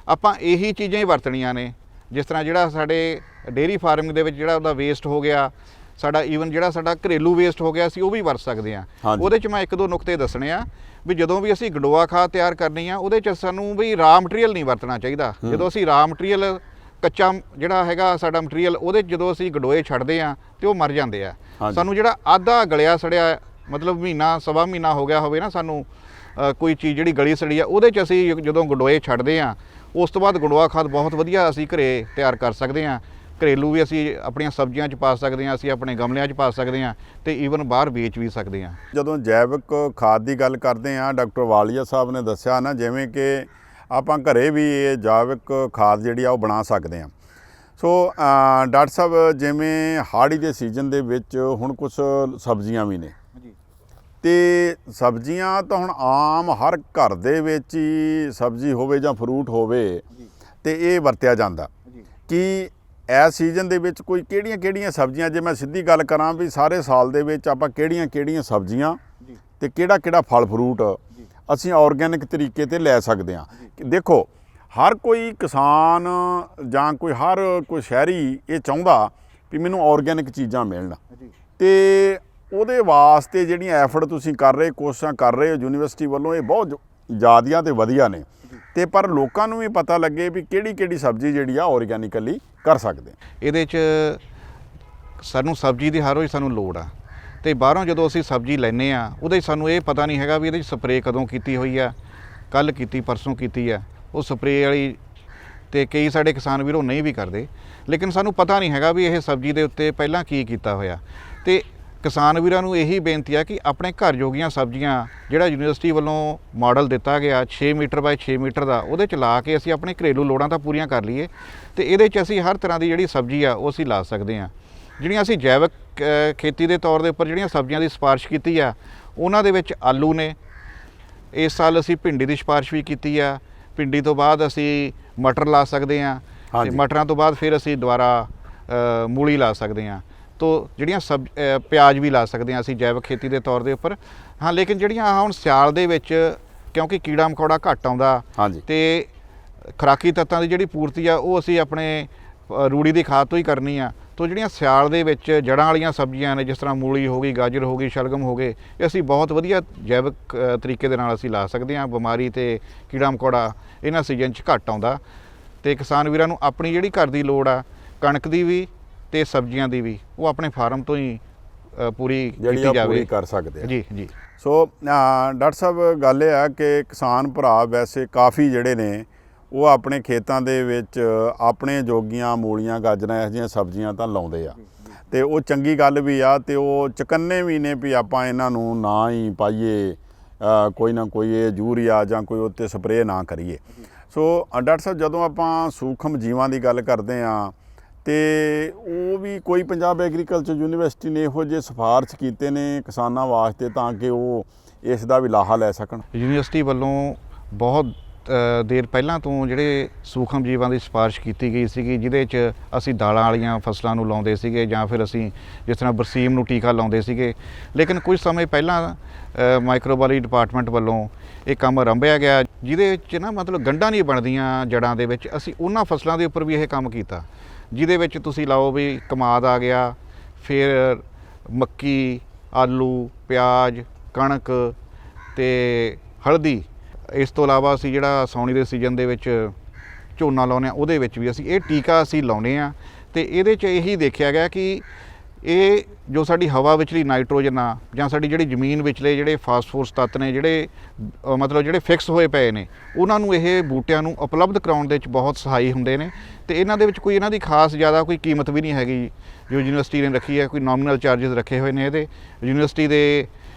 ਆਪਾਂ ਇਹੀ ਚੀਜ਼ਾਂ ਹੀ ਵਰਤਣੀਆਂ ਨੇ, ਜਿਸ ਤਰ੍ਹਾਂ ਜਿਹੜਾ ਸਾਡੇ ਡੇਅਰੀ ਫਾਰਮਿੰਗ ਦੇ ਵਿੱਚ ਜਿਹੜਾ ਉਹਦਾ ਵੇਸਟ ਹੋ ਗਿਆ, ਸਾਡਾ ਈਵਨ ਜਿਹੜਾ ਸਾਡਾ ਘਰੇਲੂ ਵੇਸਟ ਹੋ ਗਿਆ, ਅਸੀਂ ਉਹ ਵੀ ਵਰਤ ਸਕਦੇ ਹਾਂ। ਉਹਦੇ 'ਚ ਮੈਂ 1-2 ਨੁਕਤੇ ਦੱਸਣੇ ਆ ਵੀ ਜਦੋਂ ਵੀ ਅਸੀਂ ਗੰਡੋਆ ਖਾਦ ਤਿਆਰ ਕਰਨੀ ਆ, ਉਹਦੇ 'ਚ ਸਾਨੂੰ ਵੀ ਰਾ ਮਟੀਰੀਅਲ ਨਹੀਂ ਵਰਤਣਾ ਚਾਹੀਦਾ। ਜਦੋਂ ਅਸੀਂ ਰਾ ਮਟੀਰੀਅਲ ਕੱਚਾ ਜਿਹੜਾ ਹੈਗਾ ਸਾਡਾ ਮਟੀਰੀਅਲ, ਉਹਦੇ 'ਚ ਜਦੋਂ ਅਸੀਂ ਗੰਡੋਏ ਛੱਡਦੇ ਆ ਤੇ ਉਹ ਮਰ ਜਾਂਦੇ ਆ। ਸਾਨੂੰ ਜਿਹੜਾ ਆਧਾ ਗਲਿਆ ਸੜਿਆ, ਮਤਲਬ ਮਹੀਨਾ ਸਵਾ ਮਹੀਨਾ ਹੋ ਗਿਆ ਹੋਵੇ ਨਾ ਸਾਨੂੰ ਕੋਈ ਚੀਜ਼ ਜਿਹੜੀ ਗਲੀ ਸੜੀ ਆ, ਉਹਦੇ 'ਚ ਅਸੀਂ ਜਦੋਂ ਗੰਡੋਏ ਛੱਡਦੇ ਆ, ਉਸ ਤੋਂ ਬਾਅਦ ਗੰਡੋਆ ਖਾਦ ਬਹੁਤ ਵਧੀਆ ਅਸੀਂ ਘਰੇ ਤਿਆਰ ਕਰ ਸਕਦੇ ਹਾਂ। ਘਰੇਲੂ ਵੀ ਅਸੀਂ ਆਪਣੀਆਂ ਸਬਜ਼ੀਆਂ 'ਚ ਪਾ ਸਕਦੇ ਹਾਂ, ਅਸੀਂ ਆਪਣੇ ਗਮਲਿਆਂ 'ਚ ਪਾ ਸਕਦੇ ਹਾਂ, ਤੇ ਈਵਨ ਬਾਹਰ ਵੇਚ ਵੀ ਸਕਦੇ ਹਾਂ। ਜਦੋਂ ਜੈਵਿਕ ਖਾਦ ਦੀ ਗੱਲ ਕਰਦੇ ਹਾਂ, ਡਾਕਟਰ ਵਾਲੀਆ ਸਾਹਿਬ ਨੇ ਦੱਸਿਆ ਨਾ, ਜਿਵੇਂ ਕਿ ਆਪਾਂ ਘਰੇ ਵੀ ਇਹ ਜੈਵਿਕ ਖਾਦ ਜਿਹੜੀ ਆ ਉਹ ਬਣਾ ਸਕਦੇ ਹਾਂ। ਸੋ ਡਾਕਟਰ ਸਾਹਿਬ, ਜਿਵੇਂ ਹਾੜ੍ਹੀ ਦੇ ਸੀਜ਼ਨ ਦੇ ਵਿੱਚ ਹੁਣ ਕੁਝ ਸਬਜ਼ੀਆਂ ਵੀ ਨੇ, ਤੇ ਸਬਜ਼ੀਆਂ ਤਾਂ ਹੁਣ ਆਮ ਹਰ ਘਰ ਦੇ ਵਿੱਚ ਹੀ ਸਬਜ਼ੀ ਹੋਵੇ ਜਾਂ ਫਰੂਟ ਹੋਵੇ ਤੇ ਇਹ ਵਰਤਿਆ ਜਾਂਦਾ। ਕਿ ਇਸ ਸੀਜ਼ਨ ਦੇ ਵਿੱਚ ਕੋਈ ਕਿਹੜੀਆਂ ਸਬਜ਼ੀਆਂ, ਜੇ ਮੈਂ ਸਿੱਧੀ ਗੱਲ ਕਰਾਂ ਵੀ ਸਾਰੇ ਸਾਲ ਦੇ ਵਿੱਚ ਆਪਾਂ ਕਿਹੜੀਆਂ ਸਬਜ਼ੀਆਂ ਤੇ ਕਿਹੜਾ ਫਲ ਫਰੂਟ ਅਸੀਂ ਆਰਗੈਨਿਕ ਤਰੀਕੇ ਤੇ ਲੈ ਸਕਦੇ ਹਾਂ। ਦੇਖੋ, ਹਰ ਕੋਈ ਕਿਸਾਨ ਜਾਂ ਹਰ ਕੋਈ ਸ਼ਹਿਰੀ ਇਹ ਚਾਹੁੰਦਾ ਵੀ ਮੈਨੂੰ ਆਰਗੈਨਿਕ ਚੀਜ਼ਾਂ ਮਿਲਣ, ਤੇ ਉਹਦੇ ਵਾਸਤੇ ਜਿਹੜੀਆਂ ਐਫਰਟ ਤੁਸੀਂ ਕਰ ਰਹੇ, ਕੋਸ਼ਿਸ਼ਾਂ ਕਰ ਰਹੇ ਹੋ ਯੂਨੀਵਰਸਿਟੀ ਵੱਲੋਂ, ਇਹ ਬਹੁਤ ਜ਼ਿਆਦੀਆਂ ਤੇ ਵਧੀਆ ਨੇ। ਤੇ ਪਰ ਲੋਕਾਂ ਨੂੰ ਵੀ ਪਤਾ ਲੱਗੇ ਵੀ ਕਿਹੜੀ ਸਬਜ਼ੀ ਜਿਹੜੀ ਆ ਆਰਗੈਨਿਕਲੀ ਕਰ ਸਕਦੇ। ਇਹਦੇ 'ਚ ਸਾਨੂੰ ਸਬਜ਼ੀ ਦੀ ਹਰ ਰੋਜ਼ ਸਾਨੂੰ ਲੋੜ ਆ, ਤੇ ਬਾਹਰੋਂ ਜਦੋਂ ਅਸੀਂ ਸਬਜ਼ੀ ਲੈਂਦੇ ਆ, ਉਹਦੇ 'ਚ ਸਾਨੂੰ ਇਹ ਪਤਾ ਨਹੀਂ ਹੈਗਾ ਵੀ ਇਹਦੇ 'ਚ ਸਪਰੇਅ ਕਦੋਂ ਕੀਤੀ ਹੋਈ ਆ, ਕੱਲ੍ਹ ਕੀਤੀ, ਪਰਸੋਂ ਕੀਤੀ ਆ, ਉਹ ਸਪਰੇਅ ਵਾਲੀ। ਤੇ ਕਈ ਸਾਡੇ ਕਿਸਾਨ ਵੀਰ ਉਹ ਨਹੀਂ ਵੀ ਕਰਦੇ, ਲੇਕਿਨ ਸਾਨੂੰ ਪਤਾ ਨਹੀਂ ਹੈਗਾ ਵੀ ਇਹ ਸਬਜ਼ੀ ਦੇ ਉੱਤੇ ਪਹਿਲਾਂ ਕੀ ਕੀਤਾ ਹੋਇਆ। ਤੇ ਕਿਸਾਨ ਵੀਰਾਂ ਨੂੰ ਇਹੀ ਬੇਨਤੀ ਆ ਕਿ ਆਪਣੇ ਘਰ ਜੋਗੀਆਂ ਸਬਜ਼ੀਆਂ, ਜਿਹੜਾ ਯੂਨੀਵਰਸਿਟੀ ਵੱਲੋਂ ਮਾਡਲ ਦਿੱਤਾ ਗਿਆ 6 ਮੀਟਰ ਬਾਏ 6 ਮੀਟਰ ਦਾ, ਉਹਦੇ 'ਚ ਲਾ ਕੇ ਅਸੀਂ ਆਪਣੇ ਘਰੇਲੂ ਲੋੜਾਂ ਤਾਂ ਪੂਰੀਆਂ ਕਰ ਲਈਏ, ਤੇ ਇਹਦੇ 'ਚ ਅਸੀਂ ਹਰ ਤਰ੍ਹਾਂ ਦੀ ਜਿਹੜੀ ਸਬਜ਼ੀ ਆ ਉਹ ਅਸੀਂ ਲਾ ਸਕਦੇ ਹਾਂ। ਜਿਹੜੀਆਂ ਅਸੀਂ ਜੈਵਿਕ ਖੇਤੀ ਦੇ ਤੌਰ ਦੇ ਉੱਪਰ ਜਿਹੜੀਆਂ ਸਬਜ਼ੀਆਂ ਦੀ ਸਿਫਾਰਿਸ਼ ਕੀਤੀ ਆ, ਉਹਨਾਂ ਦੇ ਵਿੱਚ ਆਲੂ ਨੇ। ਇਸ ਸਾਲ ਅਸੀਂ ਭਿੰਡੀ ਦੀ ਸਿਫਾਰਿਸ਼ ਵੀ ਕੀਤੀ ਆ। ਭਿੰਡੀ ਤੋਂ ਬਾਅਦ ਅਸੀਂ ਮਟਰ ਲਾ ਸਕਦੇ ਹਾਂ, ਤੇ ਮਟਰਾਂ ਤੋਂ ਬਾਅਦ ਫਿਰ ਅਸੀਂ ਦੁਬਾਰਾ ਮੂਲੀ ਲਾ ਸਕਦੇ ਹਾਂ। ਤੋ ਜਿਹੜੀਆਂ ਪਿਆਜ਼ ਵੀ ਲਾ ਸਕਦੇ ਹਾਂ ਅਸੀਂ ਜੈਵਿਕ ਖੇਤੀ ਦੇ ਤੌਰ ਦੇ ਉੱਪਰ। ਹਾਂ, ਲੇਕਿਨ ਜਿਹੜੀਆਂ ਹੁਣ ਸਿਆਲ ਦੇ ਵਿੱਚ, ਕਿਉਂਕਿ ਕੀੜਾ ਮਕੌੜਾ ਘੱਟ ਆਉਂਦਾ, ਤੇ ਖੁਰਾਕੀ ਤੱਤਾਂ ਦੀ ਜਿਹੜੀ ਪੂਰਤੀ ਆ ਉਹ ਅਸੀਂ ਆਪਣੇ ਰੂੜੀ ਦੀ ਖਾਦ ਤੋਂ ਹੀ ਕਰਨੀ ਆ। ਤੋ ਜਿਹੜੀਆਂ ਸਿਆਲ ਦੇ ਵਿੱਚ ਜੜ੍ਹਾਂ ਵਾਲੀਆਂ ਸਬਜ਼ੀਆਂ ਨੇ, ਜਿਸ ਤਰ੍ਹਾਂ ਮੂਲੀ ਹੋ ਗਈ, ਗਾਜਰ ਹੋ ਗਈ, ਸ਼ਲਗਮ ਹੋ ਗਏ, ਇਹ ਅਸੀਂ ਬਹੁਤ ਵਧੀਆ ਜੈਵਿਕ ਤਰੀਕੇ ਦੇ ਨਾਲ ਅਸੀਂ ਲਾ ਸਕਦੇ ਹਾਂ। ਬਿਮਾਰੀ ਤੇ ਕੀੜਾ ਮਕੌੜਾ ਇਹਨਾਂ ਸੀਜ਼ਨ 'ਚ ਘੱਟ ਆਉਂਦਾ, ਤੇ ਕਿਸਾਨ ਵੀਰਾਂ ਨੂੰ ਆਪਣੀ ਜਿਹੜੀ ਘਰ ਦੀ ਲੋੜ ਆ, ਕਣਕ ਦੀ ਵੀ ਤੇ ਸਬਜ਼ੀਆਂ ਦੀ ਵੀ, ਉਹ ਆਪਣੇ ਫਾਰਮ ਤੋਂ ਹੀ ਪੂਰੀ ਕੀਤੀ ਜਾਵੇ, ਕਰ ਸਕਦੇ ਆ। ਜੀ। ਸੋ ਡਾਕਟਰ ਸਾਹਿਬ, ਗੱਲ ਇਹ ਆ ਕਿ ਕਿਸਾਨ ਭਰਾ ਵੈਸੇ ਕਾਫੀ ਜਿਹੜੇ ਨੇ ਉਹ ਆਪਣੇ ਖੇਤਾਂ ਦੇ ਵਿੱਚ ਆਪਣੇ ਜੋਗੀਆਂ ਮੂਲੀਆਂ ਗਾਜਰਾਂ ਇਹੋ ਜਿਹੀਆਂ ਸਬਜ਼ੀਆਂ ਤਾਂ ਲਾਉਂਦੇ ਆ ਤੇ ਉਹ ਚੰਗੀ ਗੱਲ ਵੀ ਆ ਤੇ ਉਹ ਚੁਕੰਨੇ ਵੀ ਨੇ ਵੀ ਆਪਾਂ ਇਹਨਾਂ ਨੂੰ ਨਾ ਹੀ ਪਾਈਏ ਕੋਈ ਨਾ ਕੋਈ ਇਹ ਯੂਰੀਆ ਜਾਂ ਕੋਈ ਉੱਤੇ ਸਪਰੇਅ ਨਾ ਕਰੀਏ। ਸੋ ਡਾਕਟਰ ਸਾਹਿਬ ਜਦੋਂ ਆਪਾਂ ਸੂਖਮ ਜੀਵਾਂ ਦੀ ਗੱਲ ਕਰਦੇ ਹਾਂ ਤੇ ਉਹ ਵੀ ਕੋਈ ਪੰਜਾਬ ਐਗਰੀਕਲਚਰ ਯੂਨੀਵਰਸਿਟੀ ਨੇ ਇਹੋ ਜਿਹੇ ਸਿਫਾਰਸ਼ ਕੀਤੇ ਨੇ ਕਿਸਾਨਾਂ ਵਾਸਤੇ ਤਾਂ ਕਿ ਉਹ ਇਸ ਦਾ ਵੀ ਲਾਹਾ ਲੈ ਸਕਣ? ਯੂਨੀਵਰਸਿਟੀ ਵੱਲੋਂ ਬਹੁਤ ਦੇਰ ਪਹਿਲਾਂ ਤੋਂ ਜਿਹੜੇ ਸੂਖਮ ਜੀਵਾਂ ਦੀ ਸਿਫਾਰਿਸ਼ ਕੀਤੀ ਗਈ ਸੀਗੀ, ਜਿਹਦੇ 'ਚ ਅਸੀਂ ਦਾਲਾਂ ਵਾਲੀਆਂ ਫਸਲਾਂ ਨੂੰ ਲਾਉਂਦੇ ਸੀਗੇ ਜਾਂ ਫਿਰ ਅਸੀਂ ਜਿਸ ਤਰ੍ਹਾਂ ਬਰਸੀਮ ਨੂੰ ਟੀਕਾ ਲਾਉਂਦੇ ਸੀਗੇ। ਲੇਕਿਨ ਕੁਝ ਸਮੇਂ ਪਹਿਲਾਂ ਮਾਈਕਰੋਬਾਇਓਲੋਜੀ ਡਿਪਾਰਟਮੈਂਟ ਵੱਲੋਂ ਇਹ ਕੰਮ ਆਰੰਭਿਆ ਗਿਆ, ਜਿਹਦੇ ਵਿੱਚ ਨਾ ਮਤਲਬ ਗੰਢਾਂ ਨਹੀਂ ਬਣਦੀਆਂ ਜੜ੍ਹਾਂ ਦੇ ਵਿੱਚ। ਅਸੀਂ ਉਹਨਾਂ ਫਸਲਾਂ ਦੇ ਉੱਪਰ ਵੀ ਇਹ ਕੰਮ ਕੀਤਾ ਜਿਹਦੇ ਵਿੱਚ ਤੁਸੀਂ ਲਾਓ ਵੀ ਕਮਾਦ ਆ ਗਿਆ, ਫਿਰ ਮੱਕੀ, ਆਲੂ, ਪਿਆਜ਼, ਕਣਕ ਤੇ ਹਲਦੀ। ਇਸ ਤੋਂ ਇਲਾਵਾ ਅਸੀਂ ਜਿਹੜਾ ਸਾਉਣੀ ਦੇ ਸੀਜ਼ਨ ਦੇ ਵਿੱਚ ਝੋਨਾ ਲਾਉਂਦੇ ਹਾਂ ਉਹਦੇ ਵਿੱਚ ਵੀ ਅਸੀਂ ਇਹ ਟੀਕਾ ਅਸੀਂ ਲਾਉਂਦੇ ਹਾਂ। ਤੇ ਇਹਦੇ 'ਚ ਇਹੀ ਦੇਖਿਆ ਗਿਆ ਕਿ ਇਹ ਜੋ ਸਾਡੀ ਹਵਾ ਵਿਚਲੀ ਨਾਈਟ੍ਰੋਜਨ ਆ ਜਾਂ ਸਾਡੀ ਜਿਹੜੀ ਜ਼ਮੀਨ ਵਿਚਲੇ ਜਿਹੜੇ ਫਾਸਫੋਰਸ ਤੱਤ ਨੇ ਜਿਹੜੇ ਮਤਲਬ ਜਿਹੜੇ ਫਿਕਸ ਹੋਏ ਪਏ ਨੇ, ਉਹਨਾਂ ਨੂੰ ਇਹ ਬੂਟਿਆਂ ਨੂੰ ਉਪਲਬਧ ਕਰਾਉਣ ਦੇ ਵਿੱਚ ਬਹੁਤ ਸਹਾਈ ਹੁੰਦੇ ਨੇ। ਤੇ ਇਹਨਾਂ ਦੇ ਵਿੱਚ ਕੋਈ ਇਹਨਾਂ ਦੀ ਖਾਸ ਜ਼ਿਆਦਾ ਕੋਈ ਕੀਮਤ ਵੀ ਨਹੀਂ ਹੈਗੀ ਜੋ ਯੂਨੀਵਰਸਿਟੀ ਨੇ ਰੱਖੀ ਹੈ। ਕੋਈ ਨੋਮੀਨਲ ਚਾਰजेस ਰੱਖੇ ਹੋਏ ਨੇ ਇਹਦੇ। ਯੂਨੀਵਰਸਿਟੀ ਦੇ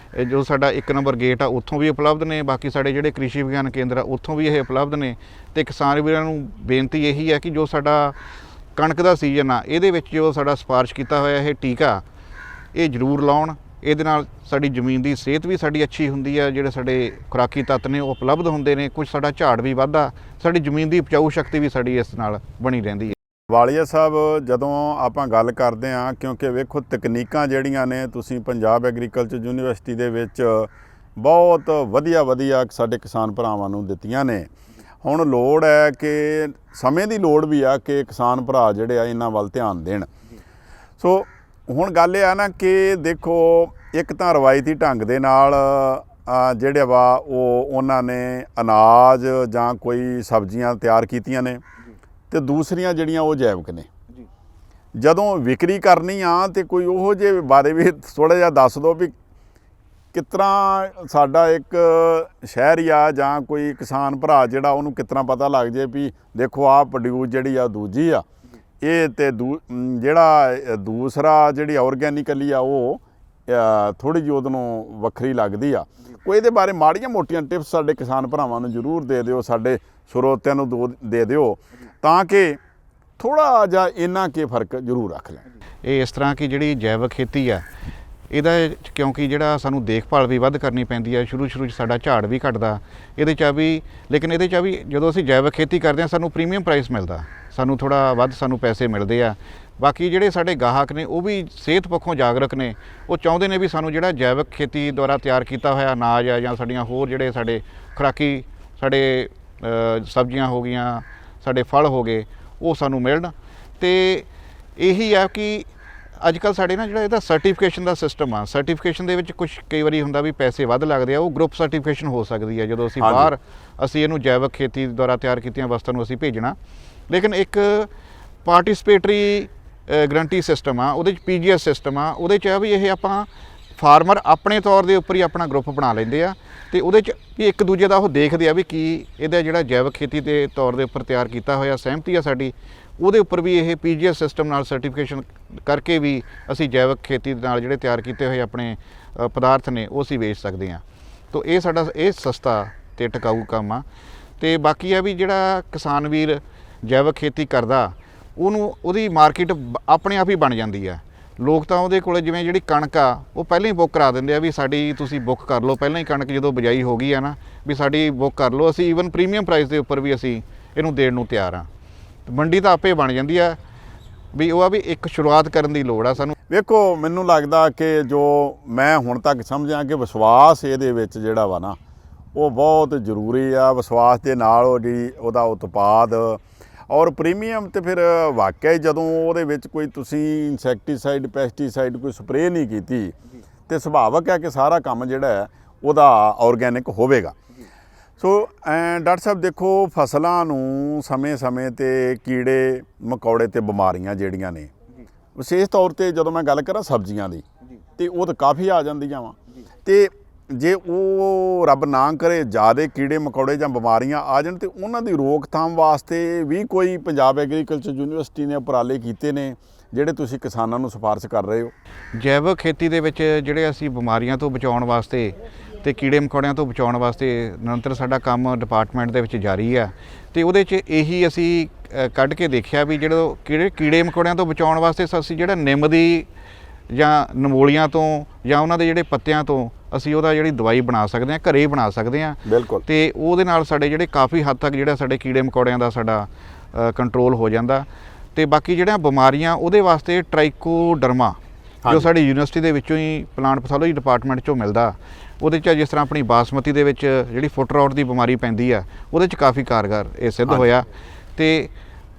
ਜੋ ਸਾਡਾ 1 ਨੰਬਰ ਗੇਟ ਆ ਉੱਥੋਂ ਵੀ ਉਪਲਬਧ ਨੇ, ਬਾਕੀ ਸਾਡੇ ਜਿਹੜੇ ਕ੍ਰਿਸ਼ੀ ਵਿਗਿਆਨ ਕੇਂਦਰ ਆ ਉੱਥੋਂ ਵੀ ਇਹ ਉਪਲਬਧ ਨੇ। ਤੇ ਕਿਸਾਨ ਵੀਰਾਂ ਨੂੰ ਬੇਨਤੀ ਇਹੀ ਹੈ ਕਿ ਜੋ ਸਾਡਾ ਕਣਕ ਦਾ ਸੀਜ਼ਨ ਆ ਇਹਦੇ ਵਿੱਚ ਜੋ ਸਾਡਾ ਸਿਫਾਰਿਸ਼ ਕੀਤਾ ਹੋਇਆ ਇਹ ਟੀਕਾ ਇਹ ਜ਼ਰੂਰ ਲਾਉਣ। ਇਹਦੇ ਨਾਲ ਸਾਡੀ ਜ਼ਮੀਨ ਦੀ ਸਿਹਤ ਵੀ ਸਾਡੀ ਅੱਛੀ ਹੁੰਦੀ ਆ, ਜਿਹੜੇ ਸਾਡੇ ਖੁਰਾਕੀ ਤੱਤ ਨੇ ਉਹ ਉਪਲਬਧ ਹੁੰਦੇ ਨੇ, ਕੁਝ ਸਾਡਾ ਝਾੜ ਵੀ ਵੱਧਦਾ, ਸਾਡੀ ਜ਼ਮੀਨ ਦੀ ਉਪਜਾਊ ਸ਼ਕਤੀ ਵੀ ਸਾਡੀ ਇਸ ਨਾਲ ਬਣੀ ਰਹਿੰਦੀ ਹੈ। ਵਾਲੀਆ ਸਾਹਿਬ, ਜਦੋਂ ਆਪਾਂ ਗੱਲ ਕਰਦੇ ਹਾਂ, ਕਿਉਂਕਿ ਵੇਖੋ ਤਕਨੀਕਾਂ ਜਿਹੜੀਆਂ ਨੇ ਤੁਸੀਂ ਪੰਜਾਬ ਐਗਰੀਕਲਚਰ ਯੂਨੀਵਰਸਿਟੀ ਦੇ ਵਿੱਚ ਬਹੁਤ ਵਧੀਆ ਸਾਡੇ ਕਿਸਾਨ ਭਰਾਵਾਂ ਨੂੰ ਦਿੱਤੀਆਂ ਨੇ। ਹੁਣ ਲੋੜ ਹੈ ਕਿ ਸਮੇਂ ਦੀ ਲੋੜ ਵੀ ਆ ਕਿ ਕਿਸਾਨ ਭਰਾ ਜਿਹੜੇ ਆ ਇਹਨਾਂ ਵੱਲ ਧਿਆਨ ਦੇਣ। ਸੋ ਹੁਣ ਗੱਲ ਇਹ ਆ ਨਾ ਕਿ ਦੇਖੋ ਇੱਕ ਤਾਂ ਰਵਾਇਤੀ ਢੰਗ ਦੇ ਨਾਲ ਜਿਹੜੇ ਵਾ ਉਹਨਾਂ ਨੇ ਅਨਾਜ ਜਾਂ ਕੋਈ ਸਬਜ਼ੀਆਂ ਤਿਆਰ ਕੀਤੀਆਂ ਨੇ ਤੇ ਦੂਸਰੀਆਂ ਜਿਹੜੀਆਂ ਉਹ ਜੈਵਿਕ ਨੇ। ਜਦੋਂ ਵਿਕਰੀ ਕਰਨੀ ਆ ਤੇ ਕੋਈ ਉਹੋ ਜਿਹੇ ਬਾਰੇ ਵੀ ਥੋੜ੍ਹਾ ਜਿਹਾ ਦੱਸ ਦਿਓ ਵੀ ਕਿਸ ਤਰ੍ਹਾਂ ਸਾਡਾ ਇੱਕ ਸ਼ਹਿਰੀ ਆ ਜਾਂ ਕੋਈ ਕਿਸਾਨ ਭਰਾ ਜਿਹੜਾ ਉਹਨੂੰ ਕਿਸ ਤਰ੍ਹਾਂ ਪਤਾ ਲੱਗ ਜੇ ਵੀ ਦੇਖੋ ਆਹ ਪ੍ਰੋਡਿਊਸ ਜਿਹੜੀ ਆ ਦੂਜੀ ਆ ਇਹ ਤੇ ਜਿਹੜਾ ਦੂਸਰਾ ਜਿਹੜੀ ਆਰਗੈਨਿਕਲੀ ਆ ਉਹ ਥੋੜ੍ਹੀ ਜਿਹੀ ਉਹਨੂੰ ਵੱਖਰੀ ਲੱਗਦੀ ਆ। ਕੋਈ ਇਹਦੇ ਬਾਰੇ ਮਾੜੀਆਂ ਮੋਟੀਆਂ ਟਿਪਸ ਸਾਡੇ ਕਿਸਾਨ ਭਰਾਵਾਂ ਨੂੰ ਜ਼ਰੂਰ ਦੇ ਦਿਓ, ਸਾਡੇ ਸਰੋਤਿਆਂ ਨੂੰ ਦੇ ਦਿਓ ਤਾਂ ਕਿ ਥੋੜ੍ਹਾ ਜਿਹਾ ਇਹਨਾਂ ਕੇ ਫਰਕ ਜ਼ਰੂਰ ਰੱਖ ਲੈਣ। ਇਹ ਇਸ ਤਰ੍ਹਾਂ ਕਿ ਜਿਹੜੀ ਜੈਵਿਕ ਖੇਤੀ ਆ ਇਹਦਾ ਕਿਉਂਕਿ ਜਿਹੜਾ ਸਾਨੂੰ ਦੇਖਭਾਲ ਵੀ ਵੱਧ ਕਰਨੀ ਪੈਂਦੀ ਹੈ, ਸ਼ੁਰੂ 'ਚ ਸਾਡਾ ਝਾੜ ਵੀ ਘਟਦਾ ਇਹਦੇ 'ਚ ਵੀ। ਲੇਕਿਨ ਇਹਦੇ 'ਚ ਵੀ ਜਦੋਂ ਅਸੀਂ ਜੈਵਿਕ ਖੇਤੀ ਕਰਦੇ ਹਾਂ ਸਾਨੂੰ ਪ੍ਰੀਮੀਅਮ ਪ੍ਰਾਈਸ ਮਿਲਦਾ, ਸਾਨੂੰ ਥੋੜ੍ਹਾ ਵੱਧ ਸਾਨੂੰ ਪੈਸੇ ਮਿਲਦੇ ਆ। ਬਾਕੀ ਜਿਹੜੇ ਸਾਡੇ ਗਾਹਕ ਨੇ ਉਹ ਵੀ ਸਿਹਤ ਪੱਖੋਂ ਜਾਗਰੂਕ ਨੇ, ਉਹ ਚਾਹੁੰਦੇ ਨੇ ਵੀ ਸਾਨੂੰ ਜਿਹੜਾ ਜੈਵਿਕ ਖੇਤੀ ਦੁਆਰਾ ਤਿਆਰ ਕੀਤਾ ਹੋਇਆ ਅਨਾਜ ਆ ਜਾਂ ਸਾਡੀਆਂ ਹੋਰ ਜਿਹੜੇ ਸਾਡੇ ਖੁਰਾਕੀ ਸਾਡੇ ਸਬਜ਼ੀਆਂ ਹੋ ਗਈਆਂ, ਸਾਡੇ ਫਲ ਹੋ ਗਏ, ਉਹ ਸਾਨੂੰ ਮਿਲਣ। ਤੇ ਇਹੀ ਆ ਕਿ ਅੱਜ ਕੱਲ੍ਹ ਸਾਡੇ ਨਾ ਜਿਹੜਾ ਇਹਦਾ ਸਰਟੀਫਿਕੇਸ਼ਨ ਦਾ ਸਿਸਟਮ ਆ, ਸਰਟੀਫਿਕੇਸ਼ਨ ਦੇ ਵਿੱਚ ਕੁਝ ਕਈ ਵਾਰੀ ਹੁੰਦਾ ਵੀ ਪੈਸੇ ਵੱਧ ਲੱਗਦੇ ਆ। ਉਹ ਗਰੁੱਪ ਸਰਟੀਫਿਕੇਸ਼ਨ ਹੋ ਸਕਦੀ ਹੈ ਜਦੋਂ ਅਸੀਂ ਬਾਹਰ ਅਸੀਂ ਇਹਨੂੰ ਜੈਵਿਕ ਖੇਤੀ ਦੁਆਰਾ ਤਿਆਰ ਕੀਤੀਆਂ ਵਸਤਾਂ ਨੂੰ ਅਸੀਂ ਭੇਜਣਾ। ਲੇਕਿਨ ਇੱਕ ਪਾਰਟੀਸਪੇਟਰੀ ਗਰੰਟੀ ਸਿਸਟਮ ਆ, ਉਹਦੇ 'ਚ PGS ਸਿਸਟਮ ਆ, ਉਹਦੇ 'ਚ ਆ ਵੀ ਇਹ ਆਪਾਂ ਫਾਰਮਰ ਆਪਣੇ ਤੌਰ ਦੇ ਉੱਪਰ ਹੀ ਆਪਣਾ ਗਰੁੱਪ ਬਣਾ ਲੈਂਦੇ ਆ ਤੇ ਉਹਦੇ 'ਚ ਵੀ ਇੱਕ ਦੂਜੇ ਦਾ ਉਹ ਦੇਖਦੇ ਆ ਵੀ ਕੀ ਇਹਦਾ ਜਿਹੜਾ ਜੈਵਿਕ ਖੇਤੀ ਦੇ ਤੌਰ ਦੇ ਉੱਪਰ ਤਿਆਰ ਕੀਤਾ ਹੋਇਆ ਸਹਿਮਤੀ ਆ ਸਾਡੀ, ਉਹਦੇ ਉੱਪਰ ਵੀ ਇਹ PGS ਸਿਸਟਮ ਨਾਲ ਸਰਟੀਫਿਕੇਸ਼ਨ ਕਰਕੇ ਵੀ ਅਸੀਂ ਜੈਵਿਕ ਖੇਤੀ ਦੇ ਨਾਲ ਜਿਹੜੇ ਤਿਆਰ ਕੀਤੇ ਹੋਏ ਆਪਣੇ ਪਦਾਰਥ ਨੇ ਉਹ ਅਸੀਂ ਵੇਚ ਸਕਦੇ ਹਾਂ। ਤਾਂ ਇਹ ਸਾਡਾ ਇਹ ਸਸਤਾ ਤੇ ਟਿਕਾਊ ਕੰਮ ਆ। ਤੇ ਬਾਕੀ ਆ ਵੀ ਜਿਹੜਾ ਕਿਸਾਨ ਵੀਰ ਜੈਵਿਕ ਖੇਤੀ ਕਰਦਾ ਉਹਨੂੰ ਉਹਦੀ ਮਾਰਕੀਟ ਆਪਣੇ ਆਪ ਹੀ ਬਣ ਜਾਂਦੀ ਆ। ਲੋਕ ਤਾਂ ਉਹਦੇ ਕੋਲ ਜਿਵੇਂ ਜਿਹੜੀ ਕਣਕ ਆ ਉਹ ਪਹਿਲਾਂ ਹੀ ਬੁੱਕ ਕਰਾ ਦਿੰਦੇ ਆ ਵੀ ਸਾਡੀ ਤੁਸੀਂ ਬੁੱਕ ਕਰ ਲਓ, ਪਹਿਲਾਂ ਹੀ ਕਣਕ ਜਦੋਂ ਬਿਜਾਈ ਹੋ ਗਈ ਆ ਨਾ ਵੀ ਸਾਡੀ ਬੁੱਕ ਕਰ ਲਓ। ਅਸੀਂ ਈਵਨ ਪ੍ਰੀਮੀਅਮ ਪ੍ਰਾਈਸ ਦੇ ਉੱਪਰ ਵੀ ਅਸੀਂ ਇਹਨੂੰ ਦੇਣ ਨੂੰ ਤਿਆਰ ਆ। ਮੰਡੀ ਤਾਂ ਆਪੇ ਬਣ ਜਾਂਦੀ ਆ ਵੀ ਉਹ ਆ ਵੀ ਇੱਕ ਸ਼ੁਰੂਆਤ ਕਰਨ ਦੀ ਲੋੜ ਆ ਸਾਨੂੰ। ਵੇਖੋ ਮੈਨੂੰ ਲੱਗਦਾ ਕਿ ਜੋ ਮੈਂ ਹੁਣ ਤੱਕ ਸਮਝਿਆ ਕਿ ਵਿਸ਼ਵਾਸ ਇਹਦੇ ਵਿੱਚ ਜਿਹੜਾ ਵਾ ਨਾ ਉਹ ਬਹੁਤ ਜ਼ਰੂਰੀ ਆ। ਵਿਸ਼ਵਾਸ ਦੇ ਨਾਲ ਉਹ ਜਿਹੜੀ ਉਹਦਾ ਉਤਪਾਦ ਔਰ ਪ੍ਰੀਮੀਅਮ ਤੇ ਫਿਰ ਵਾਕਿਆ ਹੀ ਜਦੋਂ ਉਹਦੇ ਵਿੱਚ ਕੋਈ ਤੁਸੀਂ ਇਨਸੈਕਟੀਸਾਈਡ ਪੈਸਟੀਸਾਈਡ ਕੋਈ ਸਪਰੇਅ ਨਹੀਂ ਕੀਤੀ ਤੇ ਸੁਭਾਵਕ ਹੈ ਕਿ ਸਾਰਾ ਕੰਮ ਜਿਹੜਾ ਹੈ ਉਹਦਾ ਆਰਗੈਨਿਕ ਹੋਵੇਗਾ। ਸੋ ਡਾਕਟਰ ਸਾਹਿਬ ਦੇਖੋ ਫਸਲਾਂ ਨੂੰ ਸਮੇਂ-ਸਮੇਂ 'ਤੇ ਕੀੜੇ ਮਕੌੜੇ ਤੇ ਬਿਮਾਰੀਆਂ ਜਿਹੜੀਆਂ ਨੇ ਵਿਸ਼ੇਸ਼ ਤੌਰ 'ਤੇ ਜਦੋਂ ਮੈਂ ਗੱਲ ਕਰਾਂ ਸਬਜ਼ੀਆਂ ਦੀ ਤੇ ਉਹ ਤਾਂ ਕਾਫੀ ਆ ਜਾਂਦੀਆਂ ਵਾ ਤੇ ਜੇ ਉਹ ਰੱਬ ਨਾ ਕਰੇ ਜ਼ਿਆਦਾ ਕੀੜੇ ਮਕੌੜੇ ਜਾਂ ਬਿਮਾਰੀਆਂ ਆ ਜਾਣ ਤੇ ਉਹਨਾਂ ਦੀ ਰੋਕਥਾਮ ਵਾਸਤੇ ਵੀ ਕੋਈ ਪੰਜਾਬ ਐਗਰੀਕਲਚਰ ਯੂਨੀਵਰਸਿਟੀ ਨੇ ਉਪਰਾਲੇ ਕੀਤੇ ਨੇ ਜਿਹੜੇ ਤੁਸੀਂ ਕਿਸਾਨਾਂ ਨੂੰ ਸਿਫਾਰਿਸ਼ ਕਰ ਰਹੇ ਹੋ? ਜੈਵਿਕ ਖੇਤੀ ਦੇ ਵਿੱਚ ਜਿਹੜੇ ਅਸੀਂ ਬਿਮਾਰੀਆਂ ਤੋਂ ਬਚਾਉਣ ਵਾਸਤੇ ਤੇ ਕੀੜੇ ਮਕੌੜਿਆਂ ਤੋਂ ਬਚਾਉਣ ਵਾਸਤੇ ਨਿਰੰਤਰ ਸਾਡਾ ਕੰਮ ਡਿਪਾਰਟਮੈਂਟ ਦੇ ਵਿੱਚ ਜਾਰੀ ਆ ਤੇ ਉਹਦੇ 'ਚ ਇਹੀ ਅਸੀਂ ਕੱਢ ਕੇ ਦੇਖਿਆ ਵੀ ਜਿਹੜੇ ਕੀੜੇ ਮਕੌੜਿਆਂ ਤੋਂ ਬਚਾਉਣ ਵਾਸਤੇ ਅਸੀਂ ਜਿਹੜਾ ਨਿੰਮ ਦੀ ਜਾਂ ਨਮੋਲੀਆਂ ਤੋਂ ਜਾਂ ਉਹਨਾਂ ਦੇ ਜਿਹੜੇ ਪੱਤਿਆਂ ਤੋਂ ਅਸੀਂ ਉਹਦਾ ਜਿਹੜੀ ਦਵਾਈ ਬਣਾ ਸਕਦੇ ਹਾਂ, ਘਰੇ ਹੀ ਬਣਾ ਸਕਦੇ ਹਾਂ। ਬਿਲਕੁਲ। ਤੇ ਉਹਦੇ ਨਾਲ ਸਾਡੇ ਜਿਹੜੇ ਕਾਫੀ ਹੱਦ ਤੱਕ ਜਿਹੜਾ ਸਾਡੇ ਕੀੜੇ ਮਕੌੜਿਆਂ ਦਾ ਸਾਡਾ ਕੰਟਰੋਲ ਹੋ ਜਾਂਦਾ। ਤੇ ਬਾਕੀ ਜਿਹੜੀਆਂ ਬਿਮਾਰੀਆਂ ਉਹਦੇ ਵਾਸਤੇ ਟ੍ਰਾਈਕੋਡਰਮਾ ਜੋ ਸਾਡੀ ਯੂਨੀਵਰਸਿਟੀ ਦੇ ਵਿੱਚੋਂ ਹੀ ਪਲਾਂਟ ਪੈਥੋਲੋਜੀ ਡਿਪਾਰਟਮੈਂਟ 'ਚੋਂ ਮਿਲਦਾ, ਉਹਦੇ 'ਚ ਜਿਸ ਤਰ੍ਹਾਂ ਆਪਣੀ ਬਾਸਮਤੀ ਦੇ ਵਿੱਚ ਜਿਹੜੀ ਫੁੱਟ ਰੌਟ ਦੀ ਬਿਮਾਰੀ ਪੈਂਦੀ ਆ ਉਹਦੇ 'ਚ ਕਾਫੀ ਕਾਰਗਰ ਇਹ ਸਿੱਧ ਹੋਇਆ। ਤੇ